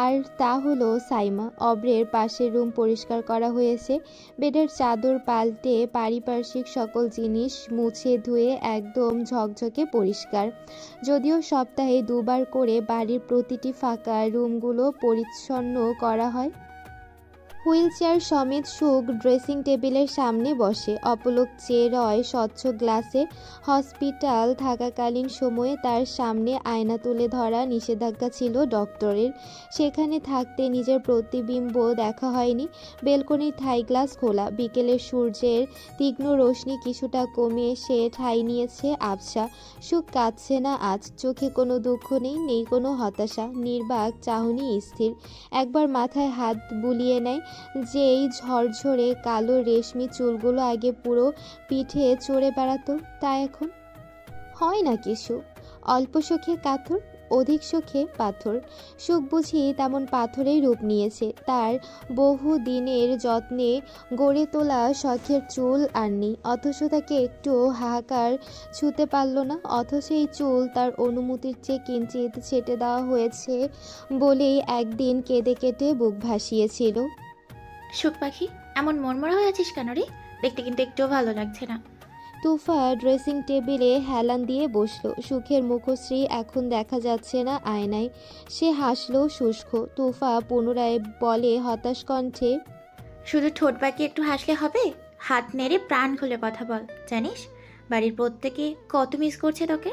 আর তা হলো সাইমা। অব্রের পাশের রুম পরিষ্কার করা হয়েছে। বেডের চাদর পাল্টে পারিপার্শ্বিক সকল জিনিস মুছে ধুয়ে একদম ঝকঝকে পরিষ্কার। যদিও সপ্তাহে 2 বার করে বাড়ির প্রতিটি ফাঁকা রুমগুলো পরিচ্ছন্ন করা হয়। হুইল চেয়ার সমেত সুখ ড্রেসিং টেবিলের সামনে বসে। অপলক চেয়ে রয় স্বচ্ছ গ্লাসে। হসপিটাল থাকাকালীন সময়ে তার সামনে আয়না তুলে ধরা নিষেধাজ্ঞা ছিল ডক্টরের। সেখানে থাকতে নিজের প্রতিবিম্ব দেখা হয়নি। বেলকনির থাই গ্লাস খোলা। বিকেলের সূর্যের তীক্ষ্ণ রোশনি কিছুটা কমে এসে ঠাঁই নিয়েছে আবছা। সুখ কাঁদছে না আজ। চোখে কোনো দুঃখ নেই, নেই কোনো হতাশা। নির্বাক চাহনি স্থির। একবার মাথায় হাত বুলিয়ে নেয়। যেই ঝরঝরে কালো রেশমি চুলগুলো আগে পুরো পিঠে চড়ে বেড়াতো, তা এখন হয় না কিছু। অল্প শোকে কাতর, অধিক শোকে পাথর। সুখ বুঝি তেমন পাথরেই রূপ নিয়েছে। তার বহু দিনের যত্নে গড়ে তোলা শখের চুল আর নেই, অথচ তাকে একটু হাহাকার ছুঁতে পারল না। অথচ এই চুল তার অনুমতির চেয়ে কিঞ্চিত ছেটে দেওয়া হয়েছে বলেই একদিন কেঁদে কেটে বুক ভাসিয়েছিল। সুখ পাখি, এমন মনমরা হয়ে আছিস কেন রে? দেখতে কিন্তু একটুও ভালো লাগছে না। তুফা ড্রেসিং টেবিলে হেলান দিয়ে বসলো। সুখের মুখশ্রী এখন দেখা যাচ্ছে না আয়নায়। সে হাসলো শুষ্ক। তুফা পুনরায় বলে হতাশ কণ্ঠে, শুধু ঠোঁট বাঁকিয়ে একটু হাসলে হবে? হাত নেড়ে প্রাণ খুলে কথা বল। জানিস বাড়ির প্রত্যেকে কত মিস করছে তোকে।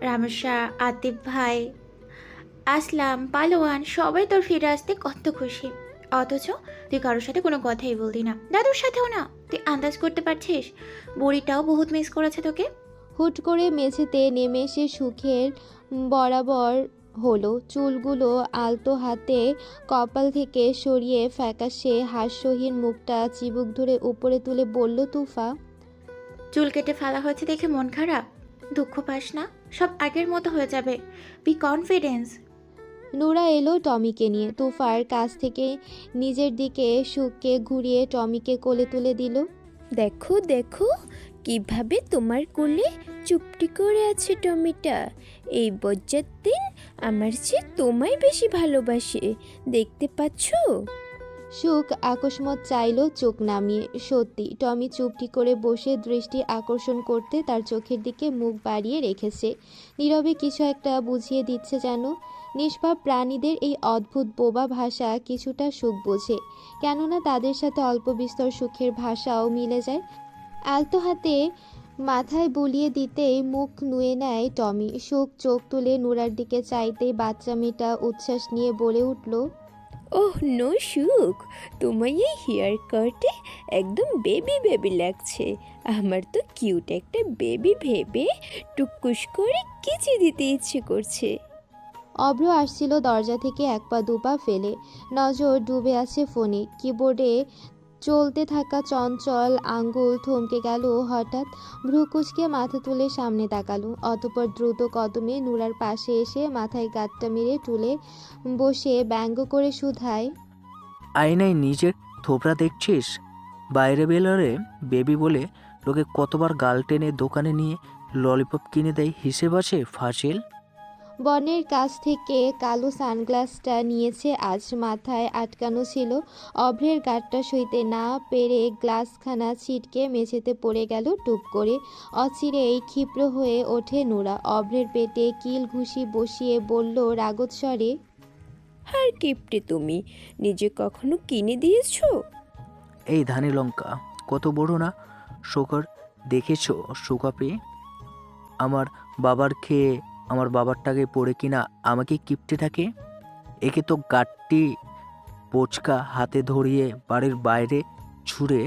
রামেশা, আতিফ ভাই, আসলাম, পালোয়ান সবাই তোর ফিরে আসতে কত খুশি। অথচ তুই কারোর সাথে কোনো কথাই বলতি না, দাদুর সাথেও না। তুই আন্দাজ করতে পারছিস বুড়িটাও বহুত মিস করেছে তোকে। হুট করে মেঝেতে নেমে এসে সুখের বরাবর হলো। চুলগুলো আলতো হাতে কপাল থেকে সরিয়ে ফ্যাকাশে হাস্যহীন মুখটা চিবুক ধরে উপরে তুলে বলল, তুফা, চুল কেটে ফেলা হয়েছে দেখে মন খারাপ? দুঃখ পাস না, সব আগের মতো হয়ে যাবে। B confidence. নোরা এলো টমিকে নিয়ে। তুফার কাছ থেকে নিজের দিকে সুখকে ঘুরিয়ে টমিকে কোলে তুলে দিল। দেখো দেখো কিভাবে তোমার কোলে চুপটি করে আছে টমিটা। এই বজ্জার দিন আমার চেয়ে তোমায় বেশি ভালোবাসে, দেখতে পাচ্ছো? সুখ আকস্মাৎ চাইল চোখ নামিয়ে। সত্যি টমি চুপটি করে বসে দৃষ্টি আকর্ষণ করতে তার চোখের দিকে মুখ বাড়িয়ে রেখেছে। নীরবে কিছু একটা বুঝিয়ে দিচ্ছে যেন। নিষ্পাপ প্রাণীদের এই অদ্ভুত বোবা ভাষা কিছুটা সুখ বোঝে, কেননা তাদের সাথে অল্প বিস্তর সুখের ভাষাও মিলে যায়। আলতো হাতে মাথায় বুলিয়ে দিতেই মুখ নুয়ে নেয় টমি। সুখ চোখ তুলে নুরার দিকে চাইতেই বাচ্চা মেয়েটা উচ্ছ্বাস নিয়ে বলে উঠল, ওহ নো সুখ, তোমায় এই হেয়ার কাটে একদম বেবি বেবি লাগছে। আমার তো কিউট একটা বেবি ভেবে টুকুস করে কিচি দিতে ইচ্ছে করছে। অভ্র আসছিল দরজা থেকে এক পা দুপা ফেলে। নজর ডুবে আছে ফোনে। কিবোর্ডে চলতে থাকা চঞ্চল আঙ্গুল থমকে গেল হঠাৎ। ভ্রু কুঁচকে মাথা তুলে সামনে তাকালো। অতঃপর দ্রুত কদমে নুরার পাশে এসে মাথায় গাঁটটা মেরে তুলে বসে ব্যঙ্গ করে শুধায়, আয়নায় নিজের থোবরা দেখছিস? বাইরে বেলারে বেবি বলে লোকে কতবার গাল টেনে দোকানে নিয়ে ললিপপ কিনে দেয়, হিসেব আছে ফাজিল। বনের কাছ থেকে কালো সানগ্লাসটা নিয়েছে আজ, মাথায় আটকানো ছিল। অভ্রের গাঁটটা সইতে না পেরে গ্লাসখানা ছিটকে মেঝেতে পড়ে গেল টুপ করে। অচিরেই ক্ষিপ্র হয়ে ওঠে নোরা। অভ্রের পেটে কিল ঘুষি বসিয়ে বলল রাগত স্বরে, আর কিপটে তুমি, নিজে কখনো কিনে দিয়েছো? এই ধানি লঙ্কা কত বড় না শোকর, দেখেছো শোকাপে আমার বাবার খেয়ে আমার বাবারটাকে পড়ে কিনা আমাকে কিপটে থাকে। একে তো গাট্টি পোচকা হাতে ধরিয়ে বাড়ির বাইরে ছুঁড়ে।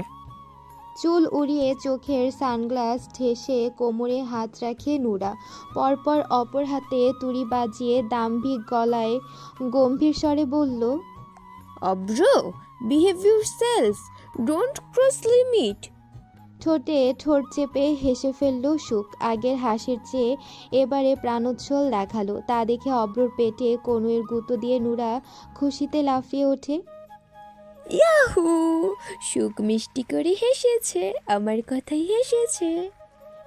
চুল উড়িয়ে চোখের সানগ্লাস ঠেসে কোমরে হাত রাখে নুরা। পরপর অপর হাতে তুড়ি বাজিয়ে দাম্ভিক গলায় গম্ভীর স্বরে বলল, Abhra, behave yourself, don't cross limit. ঠোঁটে ঠোঁট চেপে হেসে ফেলল সুখ। আগের হাসির চেয়ে এবারে প্রাণোচ্ছল দেখালো। তা দেখে অব্রর পেটে কনুয়ের গুঁতো দিয়ে নুরা খুশিতে লাফিয়ে ওঠে। ইয়াহু! সুখ মিষ্টি করে হেসেছে, আমার কথাই হেসেছে।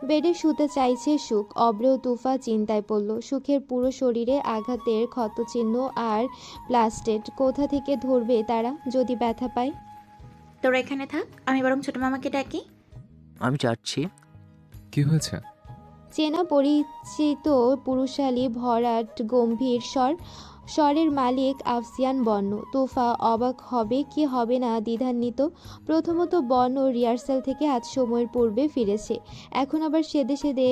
বেডে শুতে চাইছে সুখ। অব্র ও তুফা চিন্তায় পড়ল। সুখের পুরো শরীরে আঘাতের ক্ষতচিহ্ন আর প্লাস্টেড। কোথা থেকে ধরবে তারা যদি ব্যথা পায়? তোরা এখানে থাক, আমি বরং ছোট মামাকে ডাকি। আমি যাচ্ছি। কি হয়েছে? চেনা পরিচিত পুরুষালী ভরাট গম্ভীর স্বর। স্বরের মালিক আফসিয়ান বর্ণ। তোফা অবাক হবে কি হবে না দ্বিধান্বিত। প্রথমত বর্ণ রিহার্সাল থেকে আজ সময়ের পূর্বে ফিরেছে, এখন আবার সেদে সেদে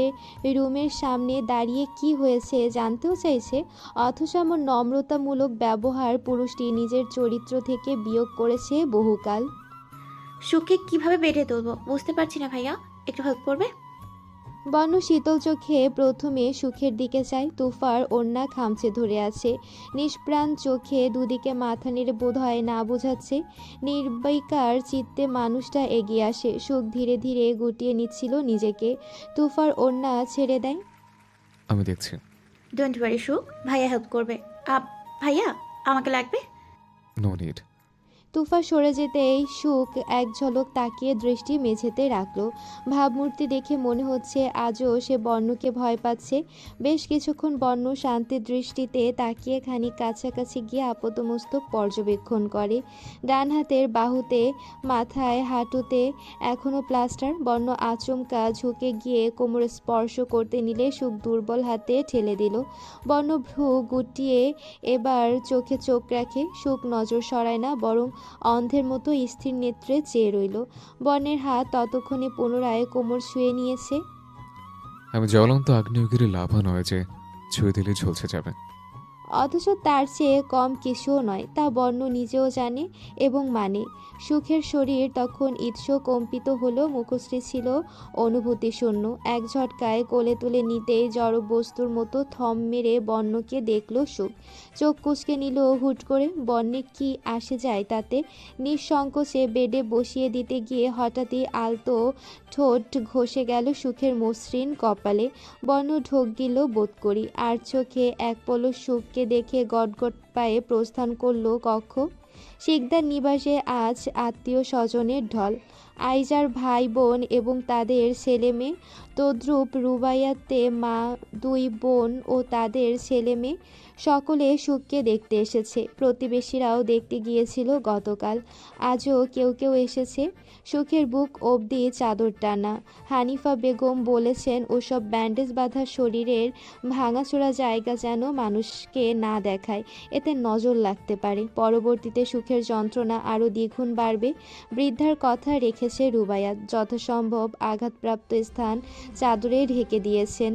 রুমের সামনে দাঁড়িয়ে কি হয়েছে জানতেও চাইছে। অথচ এমন নম্রতামূলক ব্যবহার পুরুষটি নিজের চরিত্র থেকে বিয়োগ করেছে বহুকাল। সুখে কিভাবে বেড়ে তুলবো বুঝতে পারছি না ভাইয়া, একটু হেল্প করবে? বর্ণ শীতল চোখে প্রথমে সুখের দিকে চায়। তুফার ওড়না খামচে ধরে আছে, নিষ্প্রাণ চোখে দুদিকে মাথা নেড়ে বোধহয় না বোঝাচ্ছে। নির্বিকার চিত্তে মানুষটা এগিয়ে আসে। সুখ ধীরে ধীরে গুটিয়ে নিচ্ছিল নিজেকে। তুফার ওড়না ছেড়ে দেয়। আমি দেখছি। ডোন্ট ওয়ারি সুখ, ভাইয়া হেল্প করবে। ভাইয়া আমাকে লাগবে? No need. তুফা সরে যেতেই সুখ এক ঝলক তাকিয়ে দৃষ্টি মেঝেতে রাখল। ভাবমূর্তি দেখে মনে হচ্ছে আজও সে বর্ণকে ভয় পাচ্ছে। বেশ কিছুক্ষণ বর্ণ শান্তির দৃষ্টিতে তাকিয়ে খানিক কাছাকাছি গিয়ে আপাতমস্তক পর্যবেক্ষণ করে। ডান হাতের বাহুতে, মাথায়, হাঁটুতে এখনও প্লাস্টার। বর্ণ আচমকা ঝুঁকে গিয়ে কোমরে স্পর্শ করতে নিলে সুখ দুর্বল হাতে ঠেলে দিল। বর্ণ ভ্রু গুটিয়ে এবার চোখে চোখ রাখে। সুখ নজর সরায় না, বরং অন্ধের মতো স্থির নেত্রে চেয়ে রইল। বর্ণের হাত ততক্ষণে পুনরায় কোমর ছুঁয়ে নিয়েছে। আমি জ্বলন্ত আগ্নেয়গিরি লাভা নয় যে ছুঁয়ে দিলে ঝলসে যাবে। অথচ তার চেয়ে কম কিছুও নয়, তা বর্ণ নিজেও জানে এবং মানে। সুখের শরীর তখন ঈর্ষ কম্পিত হলো, মুখশ্রী ছিল অনুভূতি শূন্য। এক ঝটকায় কোলে তুলে নিতেই জড় বস্তুর মতো থম মেরে বর্ণকে দেখল সুখ। চোখ কুঁচকে নিল হুট করে। বর্ণের কি আসে যায় তাতে? নিঃসংকোচে বেডে বসিয়ে দিতে গিয়ে হঠাৎই আলতো ঠোঁট ঘষে গেল সুখের মসৃণ কপালে। বর্ণ ঢোক গিল বোধ করি, আর চোখে এক পলক সুখকে দেখে গটগট পায়ে প্রস্থান করল কক্ষ। শিকদার নিবাসে আজ আত্মীয় স্বজনের ঢল। আইজার ভাই বোন এবং তাদের ছেলে মেয়ে, তদ্রূপ রুবাইয়াতে মা, দুই বোন ও তাদের ছেলে মেয়ে সকলে সুখকে দেখতে এসেছে। প্রতিবেশীরাও দেখতে গিয়েছিল গতকাল, আজও কেউ কেউ এসেছে। সুখের বুক অবধি চাদর টানা। হানিফা বেগম বলেছেন ওসব ব্যান্ডেজ বাঁধা শরীরের ভাঙাচোরা জায়গা যেন মানুষকে না দেখায়, এতে নজর লাগতে পারে। পরবর্তীতে সুখের যন্ত্রণা আরও দ্বিগুণ বাড়বে। বৃদ্ধার কথা রেখেছে রুবাইয়াত, যথাসম্ভব আঘাতপ্রাপ্ত স্থান চাদরে ঢেকে দিয়েছেন।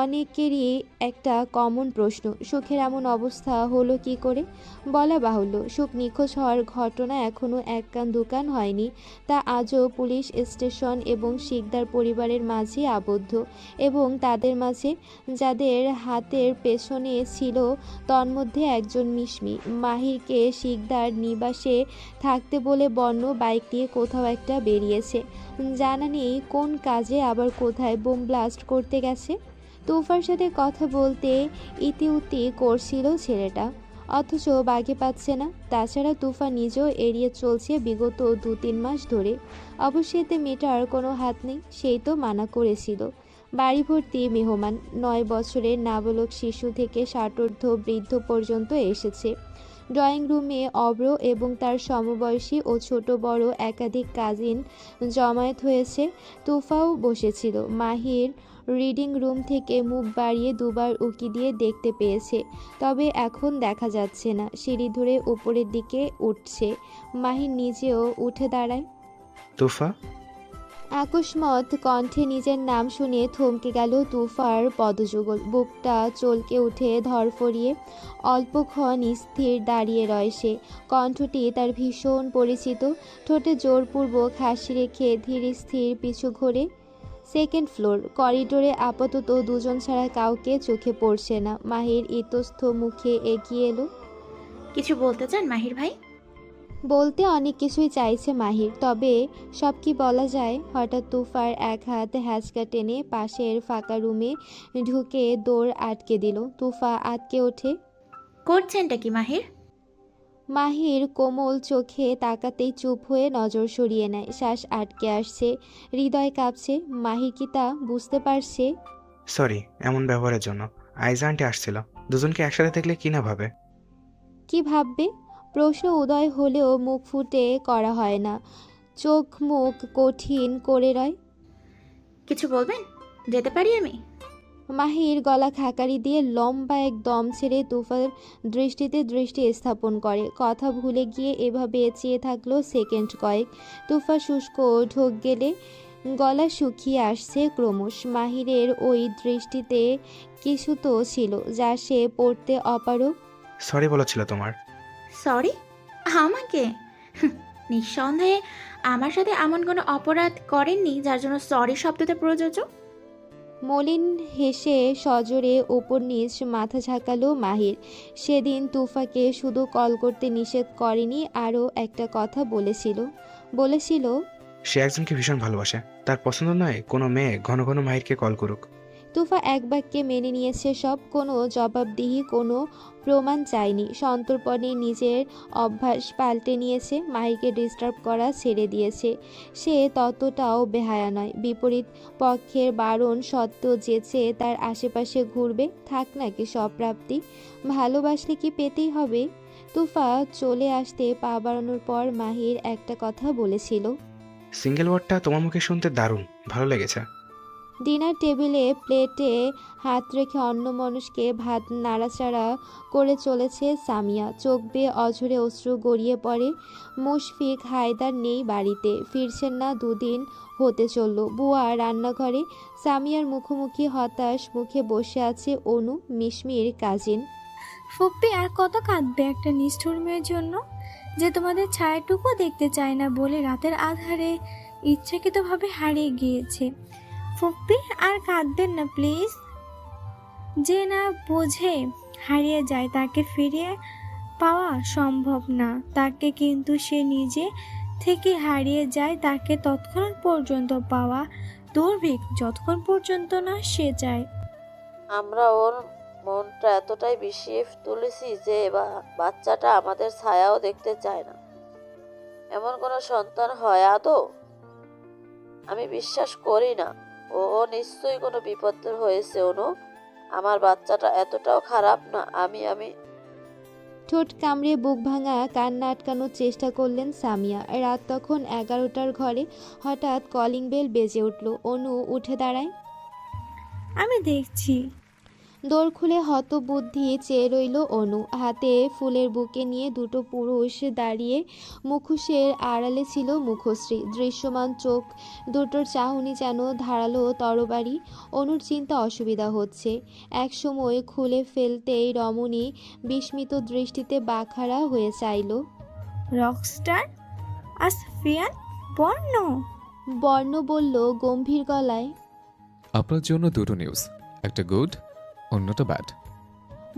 অনেকেরই একটা কমন প্রশ্ন, সুখের এমন অবস্থা হলো কি করে? বলা বাহুল্য, সুখ নিখোঁজ হওয়ার ঘটনা এখনও এক কান দুকান হয়নি। তা আজও পুলিশ স্টেশন এবং শিকদার পরিবারের মাঝে আবদ্ধ, এবং তাদের মাঝে যাদের হাতের পেছনে ছিল তন্মধ্যে একজন মিশমি। মাহিরকে শিকদার নিবাসে থাকতে বলে বর্ণ বাইক নিয়ে কোথাও একটা বেরিয়েছে। জানা নেই কোন কাজে, আবার কোথায় বোম ব্লাস্ট করতে গেছে। তুফার সাথে কথা বলতে ইতিউতি করছিল ছেলেটা, অথচ বাগে পাচ্ছে না। তাছাড়া তুফা নিজেও এড়িয়ে চলছে বিগত 2-3 মাস ধরে। অবশ্যই এতে মেয়েটার কোনো হাত নেই, সেই তো মানা করেছিল। বাড়ি ভর্তি মেহমান, 9 বছরের নাবালক শিশু থেকে ষাটোর্ধ্ব বৃদ্ধ পর্যন্ত এসেছে। ড্রয়িং রুমে অব্র এবং তার সমবয়সী ও ছোট বড় একাধিক কাজিন জমায়েত হয়েছে। তুফাও বসেছিল। মাহির রিডিং রুম থেকে মুখ বাড়িয়ে দুবার উকি দিয়ে দেখতে পেয়েছে, তবে এখন দেখা যাচ্ছে না। সিঁড়ি ধরে উপরের দিকে উঠছে। মাহির নিজেও উঠে দাঁড়ায়। তুফা? আকস্মাৎ কণ্ঠে নিজের নাম শুনে থমকে গেল তুফার পদযুগল। বুকটা চলকে উঠে ধরফরিয়ে অল্পক্ষণ স্থির দাঁড়িয়ে রয় সে। কণ্ঠটি তার ভীষণ পরিচিত। ঠোঁটে জোরপূর্বক হাসি রেখে ধীর স্থির পিছু ঘোরে। 2nd floor. করিডোরে আপাতত দুজন ছাড়া কাউকে চোখে পড়ছে না। মাহির ইতস্থ মুখে এগিয়ে এলো। কিছু বলতে চান মাহির ভাই? বলতে অনেক কিছুই চাইছে মাহির, তবে সব কি বলা যায়? হঠাৎ তুফার এক হাত হ্যাচকা টেনে পাশের ফাঁকা রুমে ঢুকে দৌড় আটকে দিল। তুফা আটকে ওঠে। করছেনটা কি মাহির? মাহির কোমল চোখে তাকাতেই চুপ হয়ে নজর সরিয়ে নেয়। শ্বাস আটকে আসছে, হৃদয় কাঁপছে। মাহির কি তা বুঝতে পারছে? সরি এমন ব্যবহারের জন্য। আইজা আন্টি আসছিল, দুজনকে একসাথে দেখলে কি না ভাবে? কি ভাববে? প্রশ্ন উদয় হলেও মুখ ফুটে করা হয় না, চোখ মুখ কঠিন করে রয়। কিছু বলবেন? যেতে পারি আমি? মাহির গলা খাকারি দিয়ে লম্বা এক দম ছেড়ে তুফার দৃষ্টিতে দৃষ্টি স্থাপন করে। কথা ভুলে গিয়ে এভাবে চেয়ে থাকলো সেকেন্ড কয়েক। তুফা শুষ্ক ঢোক গেলে গলা শুকিয়ে আসছে ক্রমশ। মাহিরের ওই দৃষ্টিতে কিছু তো ছিল যা সে পড়তে অপারগ। সরি বলেছিল তোমার। সরি? আমাকে? নিঃসন্দেহে আমার সাথে এমন কোনো অপরাধ করেননি যার জন্য সরি শব্দটা প্রযোজ্য। মলিন হেসে সজোরে ওপর নিচ মাথা ঝাঁকালো মাহির। সেদিন তুফাকে শুধু কল করতে নিষেধ করেনি, আরও একটা কথা বলেছিল সে একজনকে ভীষণ ভালোবাসে, তার পছন্দ নয় কোনো মেয়ে ঘন ঘন মাহিরকে কল করুক। তুফা এক বাক্যে মেনে নিয়েছে সব, কোনো জবাবদিহি, কোনো প্রমাণ চায়নি। সন্তর্পণে নিজের অভ্যাস পাল্টে নিয়েছে, মাহিকে ডিস্টার্ব করা ছেড়ে দিয়েছে। সে ততটাও বেহায়া নয়। বিপরীত পক্ষের বারণ সত্ত্বেও যেচে তার আশেপাশে ঘুরবে, থাক নাকি সব প্রাপ্তি। ভালোবাসলে কি পেতেই হবে? তুফা চলে আসতে পা বাড়ানোর পর মাহির একটা কথা বলেছিল। সিঙ্গেল ওয়ার্ডটা তোমার মুখে শুনতে দারুণ ভালো লেগেছে। ডিনার টেবিলে প্লেটে হাত রেখে অন্যমনস্কে ভাত নাড়াচাড়া করে চলেছে সামিয়া। চোখ বেয়ে অঝরে অশ্রু গড়িয়ে পড়ে। মুশফিক হায়দার নেই বাড়িতে, ফিরছেন না, 2 দিন হতে চলল। বুয়া রান্নাঘরে, সামিয়ার মুখোমুখি হতাশ মুখে বসে আছে অনু, মিশমির কাজিন। ফুপ্পি আর কত কাঁদবে একটা নিষ্ঠুর মেয়ের জন্য, যে তোমাদের ছায়াটুকু দেখতে চায় না বলে রাতের আধারে ইচ্ছাকৃতভাবে হারিয়ে গিয়েছে। ফুপ্পি আর কাঁদবেন না প্লিজ। যে না বোঝে হারিয়ে যায় তাকে ফিরিয়ে পাওয়া সম্ভব না, তাকে কিন্তু সে নিজে থেকে হারিয়ে যায়, তাকে তৎক্ষণ পর্যন্ত পাওয়া দুর্ভিক্ষ, যতক্ষণ পর্যন্ত না সে চায়। আমরা ওর মনটা এতটাই বিষিয়ে তুলেছি যে বাচ্চাটা আমাদের ছায়াও দেখতে চায় না। এমন কোনো সন্তান হয় আদৌ? আমি বিশ্বাস করি না। ও নিশ্চয়ই কোনো বিপদ হয়েছে অনু। আমার বাচ্চাটা এতটাও খারাপ না। আমি ঠোঁট কামড়ে বুক ভাঙা কান্না আটকানোর চেষ্টা করলেন সামিয়া। রাত তখন 11টার ঘরে। হঠাৎ কলিং বেল বেজে উঠল। অনু উঠে দাঁড়ায়। আমি দেখছি। দোর খুলে হতবুদ্ধি চেয়ে রইল অনু। হাতে ফুলের বুকে নিয়ে 2 পুরুষ দাঁড়িয়ে, মুখোশের আড়ালে ছিল মুখশ্রী। দৃশ্যমান চোখ দুটোর চাহনি যেন ধারালো তরবারি। অনুর চিন্তা অসুবিধা হচ্ছে। এক সময় খুলে ফেলতেই রমণী বিস্মিত দৃষ্টিতে বাখারা হয়ে চাইল। রকস্টার আসফিয়ান বর্ণ বলল গম্ভীর গলায়। আপনার জন্য 2টো নিউজ, একটা গুড, অন্যটা ব্যাড।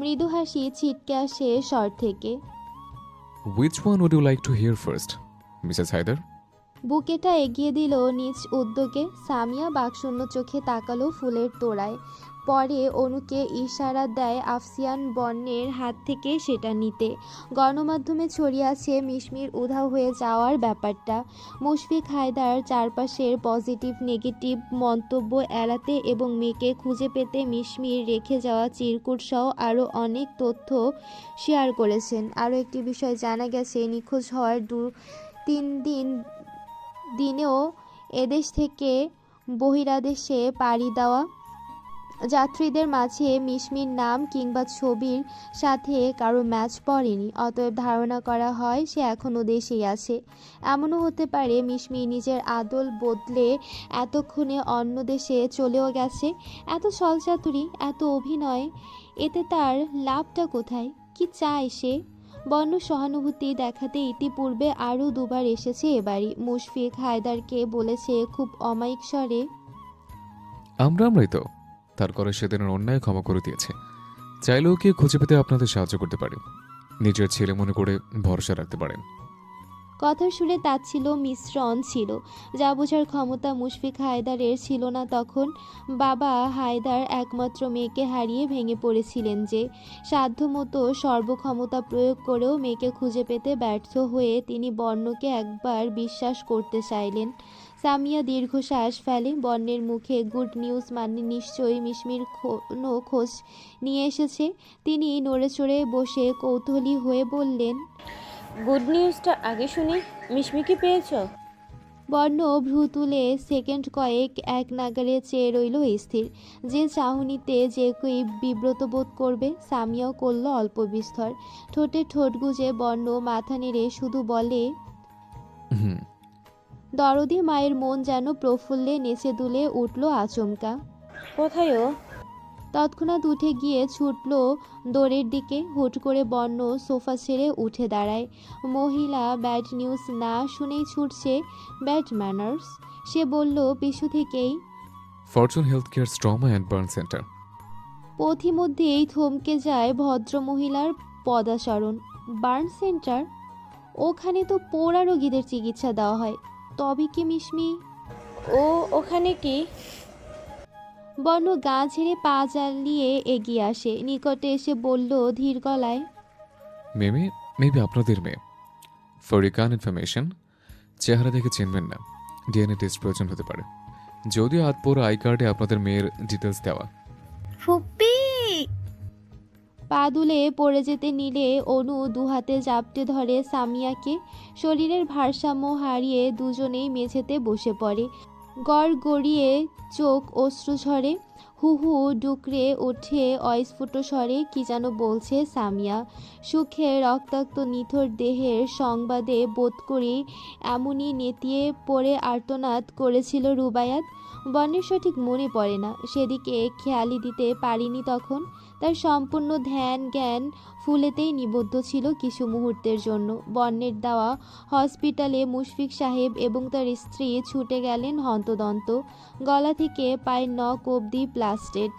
মৃদু হাসি ছিটকে আসে স্বর থেকে। Which one would you like to hear first, Mrs. Haider? বুকেটা এগিয়ে দিল নিজ উদ্যোগে। সামিয়া বাকশূন্য চোখে তাকালো ফুলের তোড়ায়। পরে অনুকে ইশারা দেয় আফসিয়ান বর্ণের হাত থেকে সেটা নিতে। গণমাধ্যমে ছড়িয়ে আছে মিশমির উধাও হয়ে যাওয়ার ব্যাপারটা। মুশফিক হায়দার চারপাশের পজিটিভ নেগেটিভ মন্তব্য এড়াতে এবং মেয়েকে খুঁজে পেতে মিশমির রেখে যাওয়া চিরকুট সহ আরও অনেক তথ্য শেয়ার করেছেন। আরও একটি বিষয় জানা গেছে, নিখোঁজ হওয়ার 2-3 দিনেও এদেশ থেকে বহিরাদেশে পাড়ি দেওয়া যাত্রীদের মাঝে মিশমির নাম কিংবা ছবির সাথে কারো ম্যাচ পড়েনি। অতএব ধারণা করা হয় সে এখনও দেশেই আছে। এমনও হতে পারে মিশমি নিজের আদল বদলে এতক্ষণে অন্য দেশে চলেও গেছে। এত ছলচাতুরি, এত অভিনয়, এতে তার লাভটা কোথায়? কি চায় সে? বর্ণ সহানুভূতি দেখাতে ইতিপূর্বে আরও 2 বার এসেছে এবারই। মুশফিক হায়দারকে বলেছে খুব অমায়িক স্বরে, আমরাই তো তার করে সেদিনের অন্যায় ক্ষমা করে দিয়েছে। চাইলেও কি খুঁজে পেতে আপনাদের সাহায্য করতে পারে। নিজের ছেলে মনে করে ভরসা রাখতে পারেন। কথার সুরে তাচ্ছিল্য মিশ্রণ ছিল, যা বোঝার ক্ষমতা মুশফিক হায়দারের ছিল না তখন। বাবা হায়দার একমাত্র মেয়েকে হারিয়ে ভেঙে পড়েছিলেন যে। সাধ্যমতো সর্বক্ষমতা প্রয়োগ করেও মেয়েকে খুঁজে পেতে ব্যর্থ হয়ে তিনি বর্ণকে একবার বিশ্বাস করতে চাইলেন। সামিয়া দীর্ঘশ্বাস ফেলে। বর্ণের মুখে গুড নিউজ মানে নিশ্চয়ই মিশমির কোনো খোঁজ নিয়ে এসেছে। তিনি নড়ে চড়ে বসে কৌতূহলী হয়ে বললেন, গুড নিউজটা আগে শুনি। মিশমিকে পেয়েছো? বর্ণ ভ্রু তুলে সেকেন্ড কয়েক এক নাগারে চেয়ে রইল স্থির। যে চাহনিতে যে কেউ বিব্রত বোধ করবে, সামিয়াও করল অল্প বিস্তর। ঠোঁটে ঠোঁট গুজে বর্ণ মাথা নেড়ে শুধু বলে, হুম। দরদি মায়ের মন যেন প্রফুল্লে নেচে দুলে উঠল আচমকা। কোথায় ও? তৎক্ষণাৎ উঠে গিয়ে ছুটল দৌড়ের দিকে। হুট করে বর্ণ সোফা ছেড়ে উঠে দাঁড়ায়। মহিলা ব্যাড নিউজ না শুনেই ছুটছে ব্যাড ম্যানার্স। সে বলল পিছু থেকেই, fortune health care trauma and burn centre. পথিমধ্যেই থমকে যায় ভদ্রমহিলার পদাসরণ। Burn centre? ওখানে তো পোড়া রোগীদের চিকিৎসা দেওয়া হয়। তবে কি মিশমি? ওখানে কি? বর্ণ গা ছেড়ে পা চালিয়ে এগিয়ে আসে। নিকটে এসে বলল ধীর গলায়, মেবি আপনাদের মেয়ে। ফর রিকান ইনফরমেশন, চেহারা দেখে চিনবেন না, ডিএনএ টেস্ট প্রয়োজন হতে পারে। যদিও আতপোর আই কার্ডে আপনাদের মেয়ের ডিটেলস দেওয়া। ফুপ্পি! পা দুলে পড়ে যেতে নিলে অনু দুহাতে জাপটে ধরে সামিয়াকে। শরীরের ভারসাম্য হারিয়ে দুজনেই মেঝেতে বসে পড়ে। গড় গড়িয়ে চোখ অশ্রু ঝরে। হু হু ডুকরে ওঠে অস্ফুট স্বরে কি যেন বলছে সামিয়া। সুখে রক্তাক্ত নিথর দেহের সংবাদে বোধ করি এমনই নেতিয়ে পড়ে আর্তনাদ করেছিল রুবায়াত। বর্ণের সঠিক মনে পড়ে না, সেদিকে খেয়ালি দিতে পারিনি তখন। তার সম্পূর্ণ ধ্যান জ্ঞান ফুলেতেই নিবদ্ধ ছিল কিছু মুহূর্তের জন্য। বর্ণের দেওয়া হসপিটালে মুশফিক সাহেব এবং তার স্ত্রী ছুটে গেলেন হন্তদন্ত। গলা থেকে পায়ের নখ অবধি প্লাস্টেড,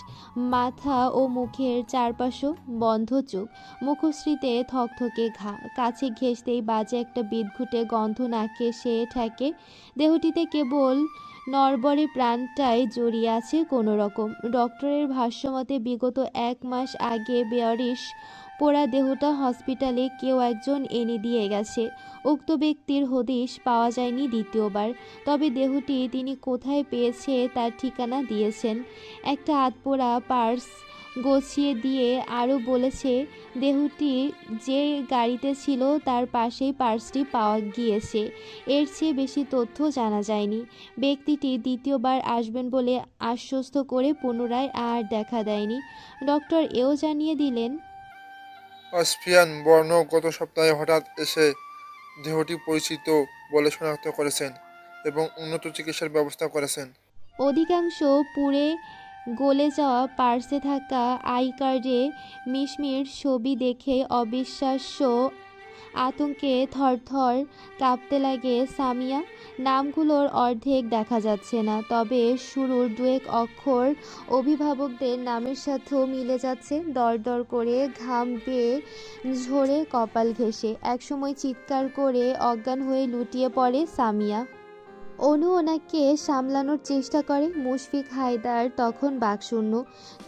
মাথা ও মুখের চারপাশও বন্ধ চোখ, মুখশ্রীতে থকথকে ঘা। কাছে ঘেঁষতেই বাজে একটা বিদঘুটে গন্ধ নাকে সে ঠেকে। দেহটিতে কেবল নরবরে প্রাণটাই জড়িয়ে আছে কোনো রকম। ডক্টরের ভাষ্যমতে বিগত 1 মাস আগে বেয়ারিশ পোড়া দেহটা হসপিটালে কেউ একজন এনে দিয়ে গেছে। উক্ত ব্যক্তির হদিশ পাওয়া যায়নি দ্বিতীয়বার। তবে দেহটি তিনি কোথায় পেয়েছে তার ঠিকানা দিয়েছেন। একটা আতপোড়া পার্স গছিয়ে দিয়ে আরও বলেছে দেহটি যে গাড়িতে ছিল তার পাশেই পার্সটি পাওয়া গিয়েছে। এর চেয়ে বেশি তথ্য জানা যায়নি। ব্যক্তিটি দ্বিতীয়বার আসবেন বলে আশ্বস্ত করে পুনরায় আর দেখা দেয়নি। ডক্টর এও জানিয়ে দিলেন, অস্ট্রিয়ান বর্ণ গত সপ্তাহে হঠাৎ এসে দেহটি পরিচিত বলে শনাক্ত করেছেন এবং উন্নত চিকিৎসার ব্যবস্থা করেছেন। অধিকাংশ পুড়ে গলে যাওয়া পার্সে থাকা আই কার্ডে মিশমির ছবি দেখে অবিশ্বাস্য আতঙ্কে থরথর কাঁপতে লাগে সামিয়া। নামগুলোর অর্ধেক দেখা যাচ্ছে না, তবে শুরুর 2-1 অক্ষর অভিভাবকদের নামের সাথেও মিলে যাচ্ছে। দরদর করে ঘাম বেয়ে ঝরে কপাল ঘেঁষে একসময় চিৎকার করে অজ্ঞান হয়ে লুটিয়ে পড়ে সামিয়া। অনু ওনাকে সামলানোর চেষ্টা করে। মুশফিক হায়দার তখন বাকশূন্য।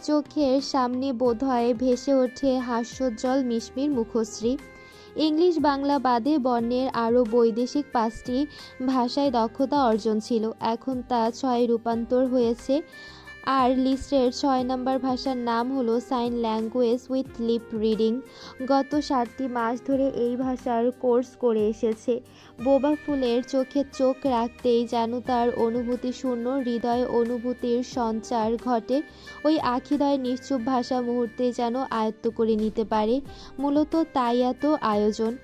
চোখের সামনে বোধহয় ভেসে ওঠে হাস্যোজ্জ্বল মিশমির মুখশ্রী। ইংলিশ বাংলা বাদে বর্ণের আরও বৈদেশিক 5টি ভাষায় দক্ষতা অর্জন ছিল। এখন তা 6 রূপান্তর হয়েছে। আর লিস্টের 6 নম্বর ভাষার নাম হলো sign language with lip reading. গত 7টি মাস ধরে এই ভাষার কোর্স করে এসেছে। বোবা ফুলের চোখে চোখ রাখতেই যেন তার অনুভূতি শূন্য হৃদয়ে অনুভূতির সঞ্চার ঘটে। ওই আখিদয় নিশ্চুপ ভাষা মুহূর্তে যেন আয়ত্ত করে নিতে পারে। মূলত তাই এত আয়োজন।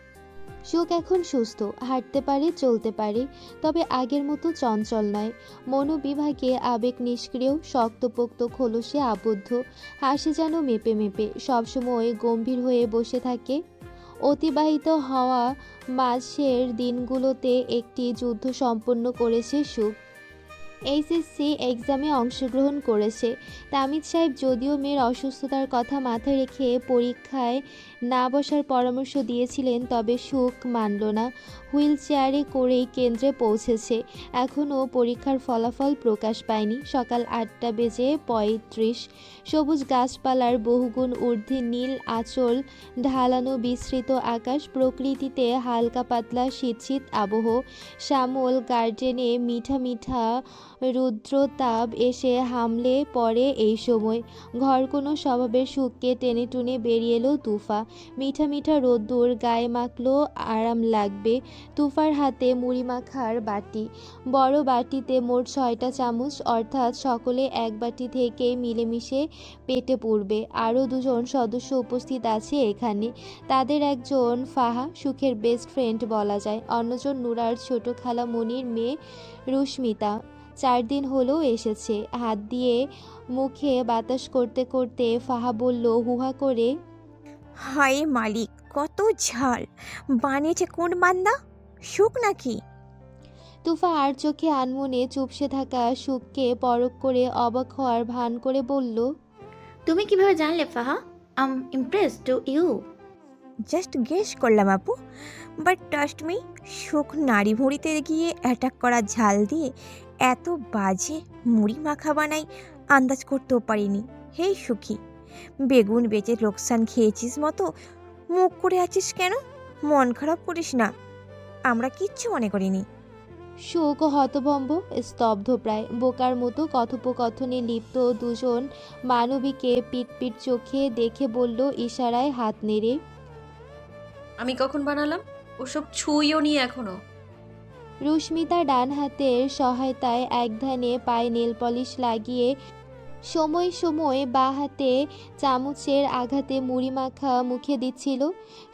সুখ এখন সুস্থ, হাঁটতে পারে, চলতে পারে, তবে আগের মতো চঞ্চল নয়। মনোবিভাগে আবেগ নিষ্ক্রিয়, শক্তপোক্ত খোলসে আবদ্ধ। হাসি যেন মেপে মেপে, সবসময় গম্ভীর হয়ে বসে থাকে। অতিবাহিত হওয়া মাসের দিনগুলোতে একটি যুদ্ধ সম্পন্ন করেছে সুখ। এইচএসসি এক্সামে অংশগ্রহণ করেছে। তামিদ সাহেব যদিও মেয়ের অসুস্থতার কথা মাথায় রেখে পরীক্ষায় না বসার পরামর্শ দিয়েছিলেন, তবে সুখ মানল না। হুইল চেয়ারে করেই কেন্দ্রে পৌঁছেছে। এখনও পরীক্ষার ফলাফল প্রকাশ পায়নি। সকাল 8:35। সবুজ গাছপালার বহুগুণ ঊর্ধ্বে নীল আঁচল ঢালানো বিস্তৃত আকাশ, প্রকৃতিতে হালকা পাতলা শীত শীত আবহ। শ্যামল গার্ডেনে মিঠা মিঠা রুদ্রতাপ এসে হামলে পড়ে এই সময়। ঘর কোনো স্বভাবের সুখকে টেনে টুনে বেরিয়ে এলো তুফা। মিঠা মিঠা রোদ্দুর গায়ে মাখলো, আরাম লাগবে। তুফার হাতে মুড়ি মাখার বাটি, বড় বাটিতে মোট 6টা চামচ, অর্থাৎ সকলে এক বাটি থেকে মিলেমিশে পেটে পড়বে। আরও 2জন সদস্য উপস্থিত আছে এখানে। তাদের একজন ফাহা, সুখের বেস্ট ফ্রেন্ড বলা যায়। অন্যজন নুরার ছোট খালা মনির মেয়ে রুস্মিতা। 4 দিন হলো এসেছে। হাত দিয়ে মুখে বাতাস করতে করতে ফাহা বলল হুহা করে, হায় মালিক, কত ঝাল বানিয়েছে কোন বান্দা, সুখ নাকি? তুফা আর চোখে আনমনে চুপসে থাকা সুখকে পরখ করে অবাক হওয়ার ভান করে বলল, তুমি কিভাবে জানলে Faha? I am impressed to you. Just guess করলাম আপু, বাট ট্রাস্ট মি, সুখ নাড়ি ভুঁড়িতে গিয়ে অ্যাটাক করা ঝাল দিয়ে এত বাজে মুড়ি মাখা বানাই আন্দাজ করতেও পারিনি। হে সুখী, বেগুন বেচে লোকসান খেয়েছিস মতো মুখ করে আছিস কেন? মন খারাপ করিস না, আমরা কিচ্ছু মনে করিনি। সুখ হতভম্ব, স্তব্ধ প্রায়। বোকার মতো কথোপকথনে লিপ্ত 2জন মানবীকে পিট চোখে দেখে বলল ইশারায় হাত নেড়ে, আমি কখন বানালাম? ওসব ছুঁইও নি এখনো। রুস্মিতা ডান হাতের সহায়তায় একধানে পায়ে নেল পলিশ লাগিয়ে সময় সময় বাঁ হাতে চামচের আঘাতে মুড়ি মাখা মুখে দিচ্ছিল।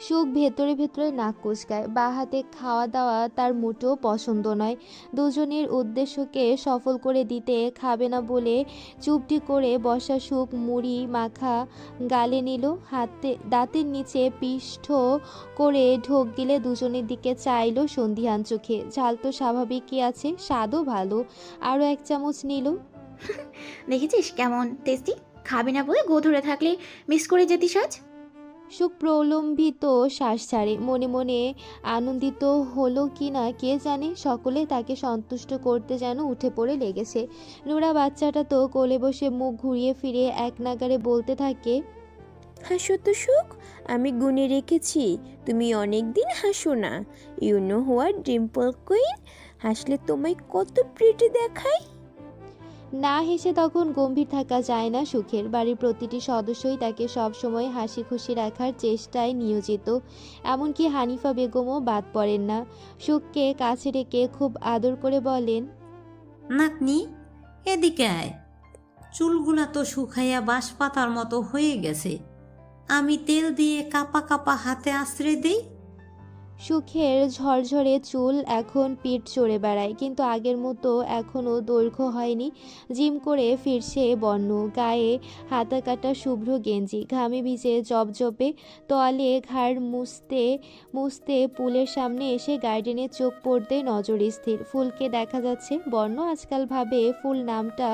সুখ ভেতরে ভেতরে নাক কুঁচকায়। বাঁ হাতে খাওয়া দাওয়া তার মোটেও পছন্দ নয়। 2জনের উদ্দেশ্যকে সফল করে দিতে খাবে না বলে চুপটি করে বসা সুখ মুড়ি মাখা গালে নিল। দাঁতের নিচে পিষ্ঠ করে ঢোক গিলে 2জনের দিকে চাইল সন্ধিহান চোখে। ঝাল তো স্বাভাবিকই আছে, স্বাদও ভালো। আরও 1 চামচ নিল। দেখেছিস কেমন টেস্টি? খাবি না বলে গো ধরে থাকলে মিস করে যেতিস আজ। সুখ প্রলম্বিত শ্বাস ছাড়ে। মনে মনে আনন্দিত হলো কি না কে জানে। সকলে তাকে সন্তুষ্ট করতে যেন উঠে পড়ে লেগেছে। নুরা বাচ্চাটা তো কোলে বসে মুখ ঘুরিয়ে ফিরে এক নাগারে বলতে থাকে, হাসো তো সুখ, আমি গুনে রেখেছি তুমি অনেক দিন হাসো না। You know what Dimple queen, হাসলে তোমায় কত প্রিটি দেখায়। না হেসে তখন গম্ভীর থাকা যায় না সুখের। বাড়ির প্রতিটি সদস্যই তাকে সব সময় হাসি খুশি রাখার চেষ্টায় নিয়োজিত, এমনকি হানিফা বেগমও বাদ পড়েন না। সুখকে কাছে রেখে খুব আদর করে বলেন, নাতনি এদিকে আয়, চুলগুলা তো শুকাইয়া বাঁশ পাতার মতো হয়ে গেছে, আমি তেল দিয়ে কাপা কাপা হাতে আশ্রে দেই। সুখের ঝরঝরে চুল এখন পিঠ চড়ে বেড়ায়, কিন্তু আগের মতো এখনও দৈর্ঘ্য হয়নি। জিম করে ফিরছে বর্ণ, গায়ে হাতা কাটা শুভ্র গেঞ্জি, ঘামে ভিজে জবজবে। তোয়ালে ঘাড় মুছতে মুছতে পুলের সামনে এসে গার্ডেনে চোখ পড়তে নজর স্থির। ফুলকে দেখা যাচ্ছে। বর্ণ আজকাল ভাবে ফুল নামটা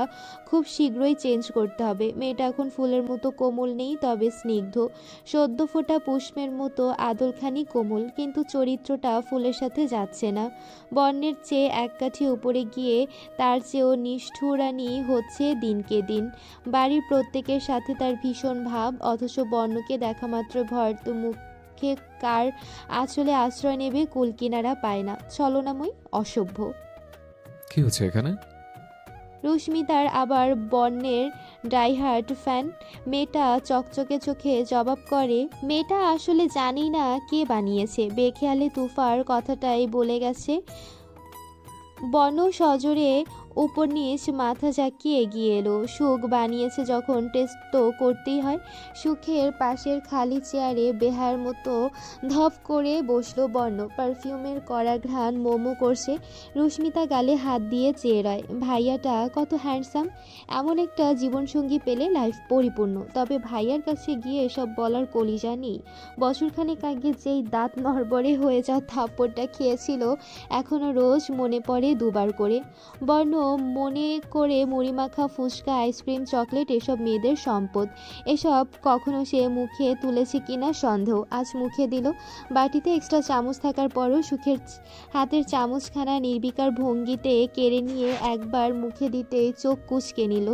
খুব শীঘ্রই চেঞ্জ করতে হবে। মেয়েটা এখন ফুলের মতো কোমল নেই, তবে স্নিগ্ধ। সদ্য ফোটা পুষ্পের মতো আদলখানি কোমল, কিন্তু চরিত্রটা ফুলের সাথে যাচ্ছে না। বর্ণের চেয়ে এক কাঠি উপরে গিয়ে তার চেয়েও নিষ্ঠুরানি হচ্ছে দিনকে দিন। বাড়ির প্রত্যেকের সাথে তার ভীষণ ভাব, অথচ বর্ণকে দেখা মাত্র ভয়ত মুখে কার আঁচলে আশ্রয় নেবে কুল কিনারা পায় না। ছলনাময়, অসভ্য। কি হচ্ছে এখানে? রুস্মিতার আবার বর্ণের ডাইহার্ট ফ্যান। মেয়েটা চকচকে চোখে জবাব করে, মেয়েটা আসলে জানি না কে বানিয়েছে, বেখেয়ালে তুফার কথাটাই বলে গেছে। বর্ণ সজোরে উপর নিচ মাথা ঝাঁকিয়ে এগিয়ে এলো। সুখ বানিয়েছে যখন টেস্ট তো করতেই হয়। সুখের পাশের খালি চেয়ারে বেহার মতো ধপ করে বসলো বর্ণ। পারফিউমের কড়া ঘ্রাণ মোমো করছে। রুস্মিতা গালে হাত দিয়ে চেয়ে রয়। ভাইয়াটা কত হ্যান্ডসাম, এমন একটা জীবনসঙ্গী পেলে লাইফ পরিপূর্ণ। তবে ভাইয়ার কাছে গিয়ে এসব বলার কলিজা নেই। বছরখানেক আগে যেই দাঁত নড়বড়ে হয়ে যাওয়া থাপ্পড়টা খেয়েছিল, এখনও রোজ মনে পড়ে 2বার করে। বর্ণ মনে করে মুড়ি মাখা, ফুচকা, আইসক্রিম, চকলেট এসব মেয়েদের সম্পদ। এসব কখনো সে মুখে তুলেছে কিনা সন্দেহ। আজ মুখে দিল। বাটিতে এক্সট্রা চামচ থাকার পরও সুখের হাতের চামচখানা নির্বিকার ভঙ্গিতে কেড়ে নিয়ে একবার মুখে দিতে চোখ কুঁচকে নিল।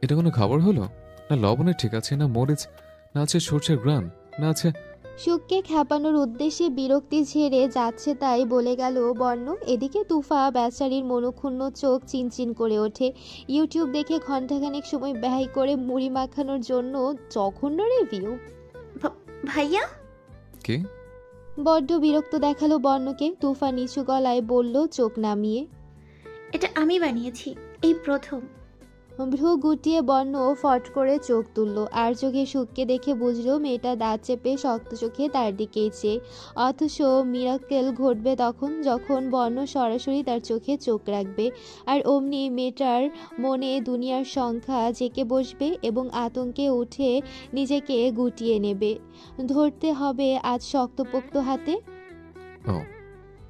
এটা কোনো খাবার হলো? না লবণের ঠিক আছে, না মরিচ, না আছে সরষের গ্রাম, না আছে। সুখকে খেপানোর উদ্দেশ্যে বিরক্তি ঝেড়ে যাচ্ছে তাই বলে গেল বর্ণ। এদিকে তুফা বেচারির মনক্ষুণ্ণ চোখ চিনচিন করে ওঠে। ইউটিউব দেখে ঘন্টাখানেক সময় ব্যয় করে মুড়ি মাখানোর জন্য জঘন্য রিভিউ। ভাইয়া কে? বড্ড বিরক্ত দেখালো বর্ণকে। তুফা নিচু গলায় বলল চোখ নামিয়ে। এটা আমি বানিয়েছি, এই প্রথম। ভ্রু গুটিয়ে বর্ণ ফট করে চোখ তুলল। আর চোখে সুখকে দেখে বুঝলো মেয়েটা দাঁত চেপে শক্ত চোখে তার দিকেই চেয়ে। অথচ মিরাকেল ঘটবে তখন, যখন বর্ণ সরাসরি তার চোখে চোখ রাখবে। আর অমনি মেয়েটার মনে দুনিয়ার সংখ্যা জেঁকে বসবে এবং আতঙ্কে উঠে নিজেকে গুটিয়ে নেবে। ধরতে হবে আজ শক্তপোক্ত হাতে। ও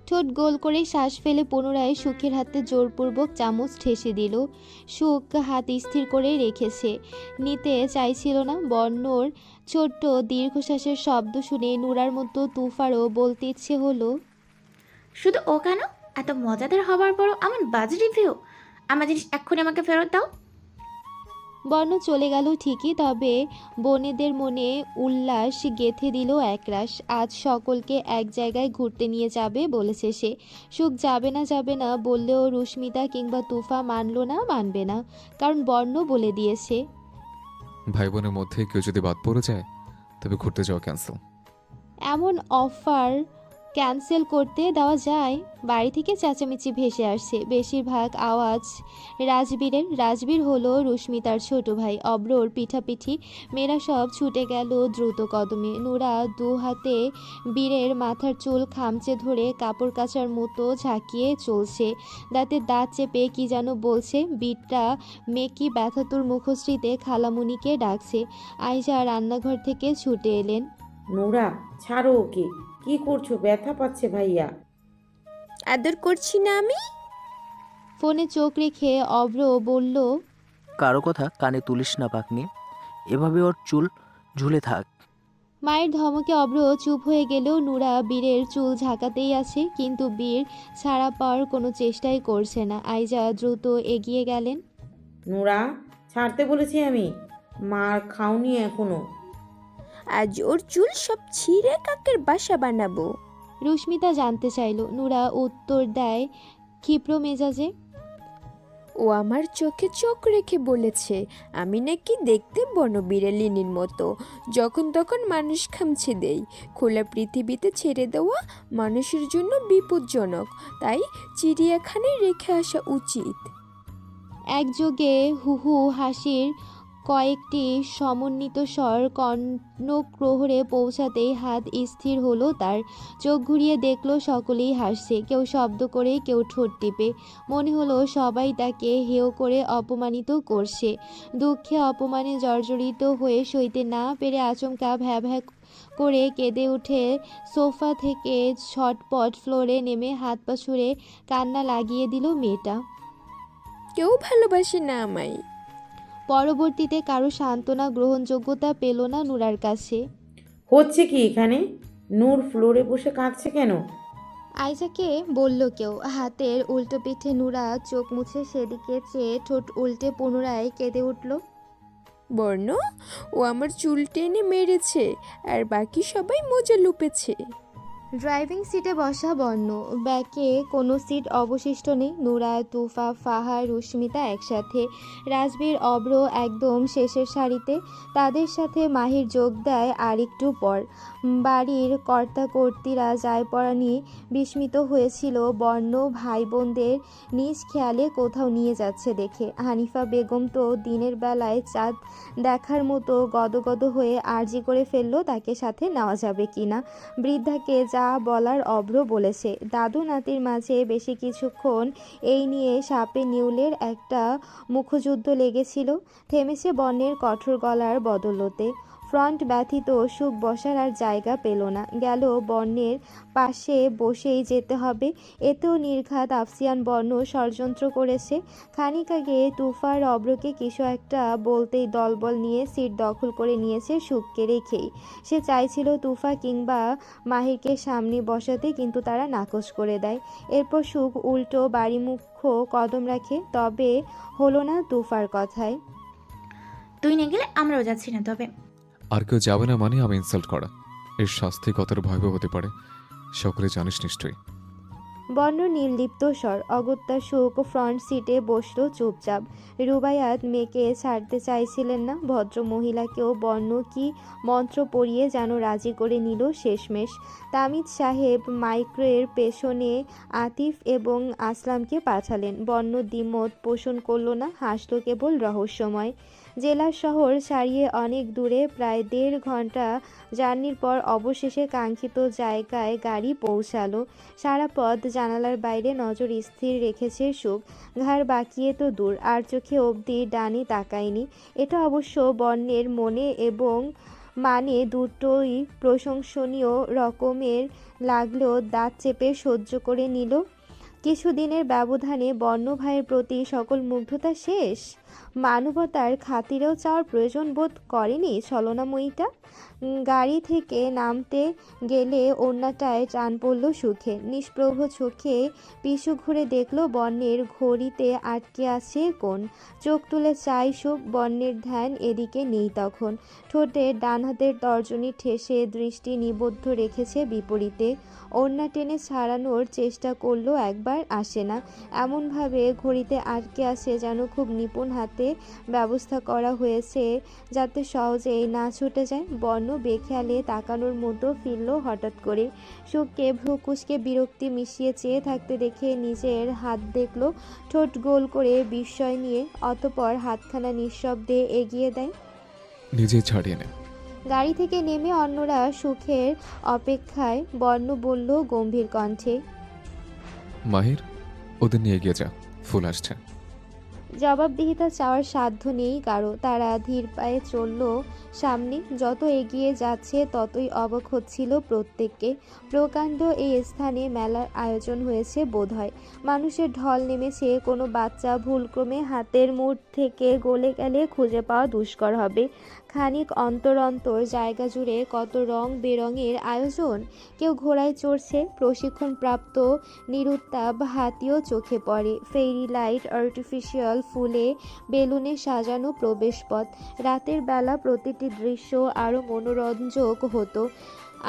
ঠোঁট গোল করে শ্বাস ফেলে পুনরায় সুখের হাতে জোরপূর্বক চামচ ঠেসে দিল। সুখ হাত স্থির করে রেখেছে, নিতে চাইছিল না। বর্ণর ছোট্ট দীর্ঘশ্বাসের শব্দ শুনে নুরার মতো তুফারও বলতে ইচ্ছে হলো, শুধু ও কেন? এত মজাদার হবার পরও আমার বাজে রিভিউ। আমার জিনিস এক্ষুনি আমাকে ফেরত দাও। বর্ণ চলে গেল ঠিকই, তবে বোনেদের মনে উল্লাস গেঁথে দিল একরাশ। আজ সকলকে এক জায়গায় ঘুরতে নিয়ে যাবে বলেছে সে। সুখ যাবে না বললেও রুস্মিতা কিংবা তুফা মানবে না, কারণ বর্ণ বলে দিয়েছে। ভাই বোনের মধ্যে কেউ যদি বাদ পড়ে যায় তবে ঘুরতে যাওয়া ক্যান্সেল। এমন অফার ক্যান্সেল করতে দেওয়া যায়? বাড়ি থেকে চেঁচামেচি ভেসে আসছে। বেশিরভাগ আওয়াজ রাজবীর হলো রুস্মিতার ছোট ভাই। অব্রর পিঠাপিঠি মেয়েরা সব ছুটে গেল দ্রুত কদমে। নুরা দু হাতে বীরের মাথার চুল খামচে ধরে কাপড় কাচার মতো ঝাঁকিয়ে চলছে। দাঁতে দাঁত চেপে কি যেন বলছে। বীরটা মেকি ব্যথাতুর মুখশ্রীতে খালামুনিকে ডাকছে। আয়শা রান্নাঘর থেকে ছুটে এলেন। নোরা ছাড়ো ওকে, কি করছো? ব্যথা পাচ্ছে ভাইয়া। আদর করছি না আমি? ফোনে চোখ রেখে অব্র বলল, কারো কথা কানে তুলিস না পাকনি, এভাবে ওর চুল ঝুলে থাক। মায়ের ধমকে অব্র চুপ হয়ে গেলেও নুরা বীরের চুল ঝাঁকাতেই আছে, কিন্তু বীর ছাড়া পাওয়ার কোনো চেষ্টাই করছে না। আইজা দ্রুত এগিয়ে গেলেন। নোরা ছাড়তে বলেছি আমি, মার খাওনি এখনো। আজ ওর চুল সব ছিঁড়ে কাকের বাসা বানাবো। রুস্মিতা জানতে চাইল। নুরা উত্তর দেয় ক্ষিপ্র মেজাজে, ও আমার চোখে চোখ রেখে বলেছে আমি নাকি দেখতে বনবিড়ালিনীর মতো, যখন তখন মানুষ খামছে দেই। খোলা পৃথিবীতে ছেড়ে দেওয়া মানুষের জন্য বিপজ্জনক, তাই চিড়িয়াখানায় রেখে আসা উচিত। একযোগে হুহু হাসির কয়েকটি সমন্বিত স্বর কর্ণপ্রহরে পৌঁছাতেই হাত স্থির হলো তার। চোখ ঘুরিয়ে দেখলো সকলেই হাসছে, কেউ শব্দ করে, কেউ ঠোঁট টিপে। মনে হলো সবাই তাকে হেয় করে অপমানিত করছে। দুঃখে অপমানে জর্জরিত হয়ে সইতে না পেরে আচমকা ভ্যা ভ্যা করে কেঁদে উঠে সোফা থেকে ছটপট ফ্লোরে নেমে হাত পা ছুঁড়ে কান্না লাগিয়ে দিল মেয়েটা। কেউ ভালোবাসে না আমায়। পরবর্তীতে কারো সান্ত্বনা গ্রহণযোগ্যতা পেল না নুরার কাছে। হচ্ছে কি এখানে? নূর ফ্লোরে বসে কাঁদছে কেন? আয়জাকে বলল কেউ। হাতের উল্টো পিঠে নুরা চোখ মুছে সেদিকে চেয়ে ঠোঁট উল্টে পুনরায় কেঁদে উঠল। বর্ণ, ও আমার চুল টেনে মেরেছে আর বাকি সবাই মজা লুপেছে। ড্রাইভিং সিটে বসা বর্ণ, ব্যাকে কোনো সিট অবশিষ্ট নেই। নুরা, তুফা, ফাহার, রুস্মিতা একসাথে। রাজবীর, অব্র একদম শেষের সারিতে। তাদের সাথে মাহির যোগ দেয় আর একটু পর। বাড়ির কর্তাকর্তিরা যায় পড়া নিয়ে বিস্মিত হয়েছিল বর্ণ ভাই বোনদের নিজ খেয়ালে কোথাও নিয়ে যাচ্ছে দেখে। হানিফা বেগম তো দিনের বেলায় চাঁদ দেখার মতো গদগদ হয়ে আর্জি করে ফেলল তাকে সাথে নেওয়া যাবে কিনা। বৃদ্ধাকে যা বলার অভ্র বলেছে। দাদু নাতির মাঝে বেশি কিছুক্ষণ এই নিয়ে সাপে নিউলের একটা মুখযুদ্ধ লেগেছিল। থেমেছে বর্ণের কঠোর গলার বদলতে। ফ্রন্ট ব্যথিত সুখ বসার আর জায়গা পেল না। গেল বর্ণের পাশে বসেই যেতে হবে। এতেও নির্ঘাত আফসিয়ান বর্ণ ষড়যন্ত্র করেছে। খানিক আগে তুফার অব্রকে কিছু একটা বলতেই দলবল নিয়ে সিট দখল করে নিয়েছে সুখকে রেখেই। সে চাইছিল তুফা কিংবা মাহিরকে সামনে বসাতে, কিন্তু তারা নাকচ করে দেয়। এরপর সুখ উল্টো বাড়িমুখ কদম রাখে, তবে হলো না তুফার কথায়। তুই না গেলে আমরাও যাচ্ছি না। তবে আর কেউ যাবে না মানে আমি ইনসাল্ট করা? এর শাস্তি কতটা ভয়াবহ হতে পারে সকলে জানিস নিশ্চয়ই। বর্ণ নির্লিপ্ত স্বর, অগত্যা সুখ ফ্রন্ট সিটে বসলো চুপচাপ। রুবায়াত মেয়েকে ছাড়তে চাইছিলেন না, ভদ্র মহিলাকেও বর্ণ কি মন্ত্র পড়িয়ে যেন রাজি করে নিল শেষমেশ। তামিদ সাহেব মাইক্রোয়ের পেছনে আতিফ এবং আসলামকে পাঠালেন। বর্ণ দ্বিমত পোষণ করল না, হাসল কেবল রহস্যময়। জেলা শহর ছাড়িয়ে অনেক দূরে প্রায় 1.5 ঘন্টা জার্নির পর অবশেষে কাঙ্ক্ষিত জায়গায় গাড়ি পৌঁছালো। সারা পথ জানালার বাইরে নজর স্থির রেখেছে সুখ। ঘাড় বাঁকিয়ে তো দূর, আর চোখে অবধি ডানে তাকায়নি। এটা অবশ্য বর্ণের মনে এবং মানে দুটোই প্রশংসনীয় রকমের লাগলেও দাঁত চেপে সহ্য করে নিল। কিছুদিনের ব্যবধানে বর্ণ ভাইয়ের প্রতি সকল মুগ্ধতা শেষ। মানবতার খাতিরেও চাওয়ার প্রয়োজন বোধ করেনি ছলনাময়ীটা। গাড়ি থেকে নামতে গেলে ওড়নাটায় টান পড়ল সুখে। নিষ্প্রভ চোখে পিছু ঘুরে দেখলো বর্ণের ঘড়িতে আটকে আছে কোণ। চোখ তুলে চাই সুখ, বর্ণের ধ্যান এদিকে নেই তখন। ঠোঁটে ডান হাতের তর্জনী ঠেসে দৃষ্টি নিবদ্ধ রেখেছে বিপরীতে। ওড়না টেনে ছাড়ানোর চেষ্টা করলো, একবার আসে না। এমনভাবে ঘড়িতে আটকে আসে যেন খুব নিপুণ হাতে ব্যবস্থা করা হয়েছে যাতে সহজেই না ছুটে যায়। বর্ণ বেখেয়ালে তাকানোর মতো ফিরল হঠাৎ করে। সুখকে ভ্রু কুঁচকে বিরক্তি মিশিয়ে চেয়ে থাকতে দেখে নিজের হাত দেখল, ঠোঁট গোল করে বিস্ময় নিয়ে, অতপর হাতখানা নিঃশব্দে এগিয়ে দেয়। নিজেই ছাড়িয়ে নে। গাড়ি থেকে নেমে অন্যরা সুখের অপেক্ষায়। বর্ণ বলল গম্ভীর কণ্ঠে, মাহির, ওদের নিয়ে এগিয়ে যা, ফুল আসছে। জবাবদিহিতা চাওয়ার সাধ্য নেই কারো। তারা ধীর পায়ে চলল সামনে। যত এগিয়ে যাচ্ছে ততই অবাক হচ্ছিল প্রত্যেককে। প্রকাণ্ড এই স্থানে মেলার আয়োজন হয়েছে বোধহয়। মানুষের ঢল নেমেছে। কোনো বাচ্চা ভুলক্রমে হাতের মুঠ থেকে গলে গেলে খুঁজে পাওয়া দুষ্কর হবে। খানিক অন্তর অন্তর জায়গা জুড়ে কত রং বেরঙের আয়োজন। কেউ ঘোড়ায় চড়ছে, প্রশিক্ষণপ্রাপ্ত নিরুত্তাপ হাতিও চোখে পড়ে। ফেরি লাইট, আর্টিফিশিয়াল ফুলে বেলুনে সাজানো প্রবেশপথ। রাতের বেলা প্রতিটি দৃশ্য আরও মনোরঞ্জক হতো।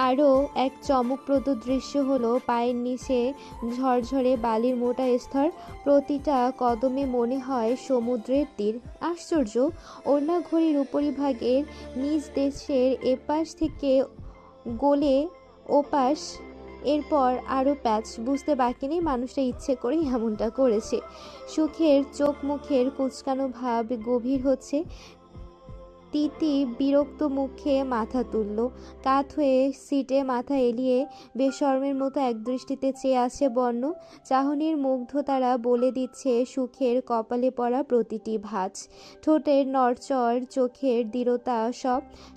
আরও এক চমকপ্রদ দৃশ্য হলো পায়ের নিচে ঝরঝরে বালির মোটা স্তর। প্রতিটা কদমে মনে হয় সমুদ্রের তীর। আশ্চর্য, ওড়না ঘড়ির উপরিভাগের নিজ দেশের এপাশ থেকে গলে ওপাশ, এরপর আরও প্যাচ। বুঝতে বাকি নেই মানুষটা ইচ্ছে করেই এমনটা করেছে। সুখের চোখ মুখের কুঁচকানো ভাব গভীর হচ্ছে। তিতি বিরক্ত মুখে মাথা তুলল। কাত হয়ে সিটে মাথা এলিয়ে বেশরমের মতো একদৃষ্টিতে চেয়ে আছে বর্ণ। চাহনির মুগ্ধতারা বলে দিচ্ছে সুখের কপালে পড়া প্রতিটি ভাঁজ। ঠোঁটের নড়চড়, চোখের দৃঢ়তা,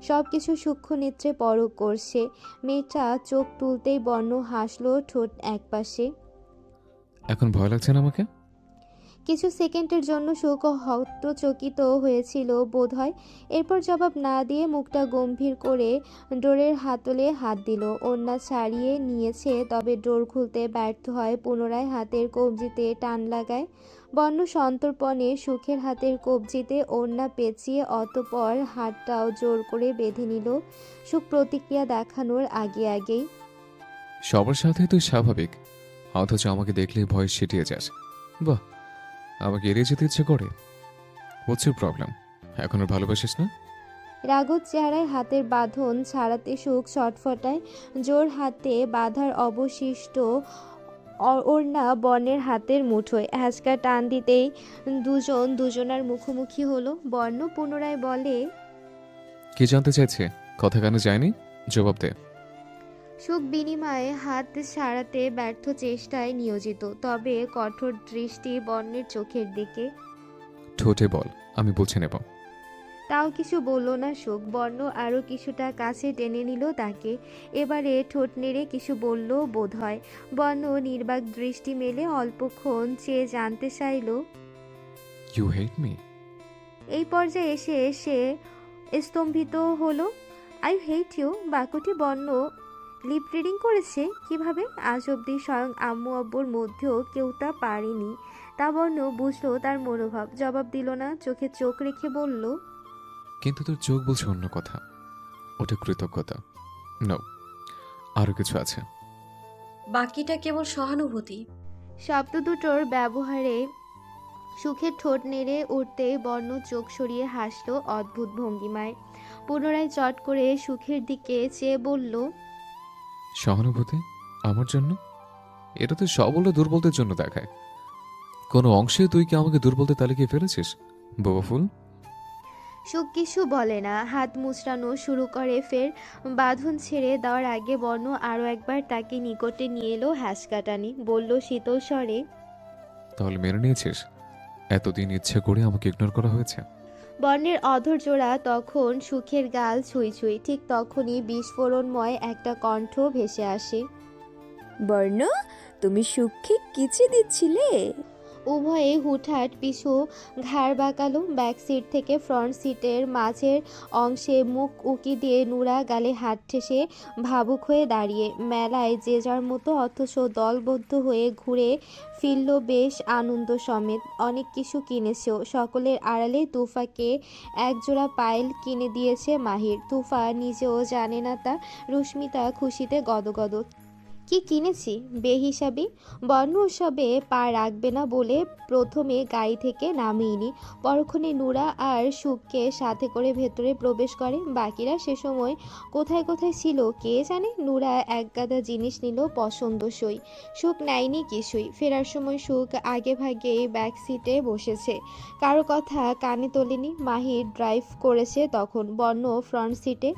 সব কিছু সূক্ষ্ম নেত্রে পরখ করছে। মেয়েটা চোখ তুলতেই বর্ণ হাসল, ঠোঁট একপাশে। এখন ভয় লাগছে না আমাকে? কিছু সেকেন্ডের জন্য সুখ হতচকিত হয়েছিল বোধহয়। এরপর জবাব না দিয়ে মুখটা গম্ভীর করে ডোরের হাতলে হাত দিল। ওড়না ছাড়িয়ে নিয়েছে, তবে ডোর খুলতে ব্যর্থ হয়। পুনরায় হাতের কবজিতে টান লাগায় বর্ণ সন্তর্পণে। সুখের হাতের কবজিতে ওড়না পেঁচিয়ে অতপর হাতটাও জোর করে বেঁধে নিল। সুখ প্রতিক্রিয়া দেখানোর আগেই। সবার সাথে তুই স্বাভাবিক, অথচ আমাকে দেখলেই ভয় সেটিয়ে যাস। বাহ, আমাকে এড়িয়ে যেতে ইচ্ছে করে। What's your problem? এখন আর ভালোবাসিস না? রাগত চেহারায় হাতের বাঁধন ছাড়াতে সুখ ছটফটায়। জোর হাতে বাঁধার অবশিষ্ট ওড়না বর্ণের হাতের মুঠোয়। হ্যাঁচকা টান দিতেই দুজনার মুখোমুখি হলো। বর্ণ পুনরায় বলে, কি জানতে চাইছে? কথা কেন যায়নি? জবাব দে। সুখ বিনিময়ে হাত ছাড়াতে ব্যর্থ চেষ্টায় নিয়োজিত, তবে কঠোর দৃষ্টি বর্ণের চোখের দিকে। ঠোঁটে বল, আমি বুঝে নেব। তাও কিছু বলল না সুখ। বর্ণ আরও কিছুটা কাছে টেনে নিল তাকে। এবারে ঠোঁট নেড়ে কিছু বলল বোধ হয়। বর্ণ নির্বাক দৃষ্টি মেলে অল্পক্ষণ চেয়ে জানতে চাইল, ইউ হেট মি? এই পর্যায়ে এসে সে স্তম্ভিত হলো। আই হেট ইউ বাক্যটি বর্ণ লিপ রিডিং করেছে কিভাবে? আজ অব্দি স্বয়ং আম্মু আব্বুর মধ্যেও কেউ তা পারেনি। তা বর্ণ বুঝলো তার মনোভাব। জবাব দিল না, চোখে চোখ রেখে বলল, কিন্তু তোর চোখ বলছে অন্য কথা। ওটা কৃতজ্ঞতা। নো, আরও কিছু আছে। বাকিটা কেবল সহানুভূতি। শব্দ দুটোর ব্যবহারে সুখের ঠোঁট নেড়ে উঠতে বর্ণ চোখ সরিয়ে হাসলো অদ্ভুত ভঙ্গিমায়। পুনরায় চট করে সুখের দিকে চেয়ে বলল, সহানুভূতি আমার জন্য? এটা তো সবল দুর্বলদের জন্য দেখায়। কোনো অংশে তুই কি আমাকে দুর্বলদের তালিকায় ফেলেছিস বোবা ফুল? সুখ কিছু বলে না, হাত মুচড়ানো শুরু করে। ফের বাঁধন ছেড়ে দেওয়ার আগে বর্ণ আরও একবার তাকে নিকটে নিয়ে এলো হ্যাঁসকাটানি। বলল শীতল স্বরে, তাহলে মেনে নিয়েছিস এতদিন ইচ্ছে করে আমাকে ইগনোর করা হয়েছে? বর্ণের অধৈর্যরা তখন সুখের গাল ছুঁই ছুঁই। ঠিক তখনই বিস্ফোরণময় একটা কণ্ঠ ভেসে আসে। বর্ণ, তুমি সুখে কিচে দিচ্ছিলে? উভয়ে হুটহাট পিছু ঘাড় বাঁকালো। ব্যাক সিট থেকে ফ্রন্ট সিটের মাঝের অংশে মুখ উকি দিয়ে নুরা গালে হাত ঠেসে ভাবুক হয়ে দাঁড়িয়ে। মেলায় যে যার মতো অথচ দলবদ্ধ হয়ে ঘুরে ফিরল বেশ আনন্দ সমেত। অনেক কিছু কিনেছেও। সকলের আড়ালে তুফাকে একজোড়া পায়েল কিনে দিয়েছে মাহির। তুফা নিজেও জানে না তা। রুস্মিতা খুশিতে গদগদ। কি কিনেছি বেহিসাবি। বর্ণ উৎসবে পা রাখবে না বলে প্রথমে গাড়ি থেকে নামিয়েনি। পরক্ষণে নুরা আর সুখকে সাথে করে ভেতরে প্রবেশ করে। বাকিরা সে সময় কোথায় কোথায় ছিল কে জানে। নুরা একগাদা জিনিস নিল পছন্দসই। সুখ নেয়নি কিছুই। ফেরার সময় সুখ আগে ভাগে ব্যাক সিটে বসেছে, কারো কথা কানে তোলেনি। মাহির ড্রাইভ করেছে তখন, বর্ণ ফ্রন্ট সিটে।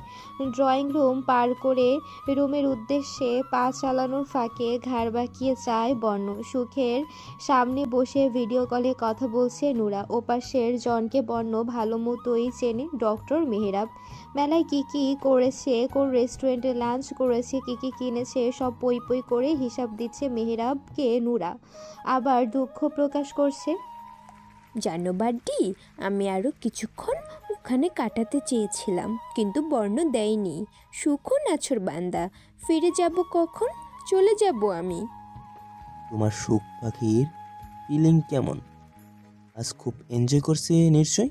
ড্রয়িং রুম পার করে রুমের উদ্দেশ্যে পা চালানোর ফাঁকে ঘাড় বাঁকিয়ে চায় বর্ণ। সুখের সামনে বসে ভিডিও কলে কথা বলছে নুরা। ওপাশের জনকে বর্ণ ভালো মতোই চেনে, ডক্টর মেহরাব। মেলায় কি কি করেছে, কোন রেস্টুরেন্টে লাঞ্চ করেছে, কি কি কিনেছে সব পই পই করে হিসাব দিচ্ছে মেহরাবকে নুরা। আবার দুঃখ প্রকাশ করছে। জানো বাড্ডি, আমি আরও কিছুক্ষণ ওখানে কাটাতে চেয়েছিলাম, কিন্তু বর্ণ দেয়নি। সুখও নাছর বান্দা। ফিরে যাব কখন? চলে যাব আমি। তোমার সুখ পাখির ফিলিং কেমন? আজ খুব এনজয় করছে নিশ্চয়?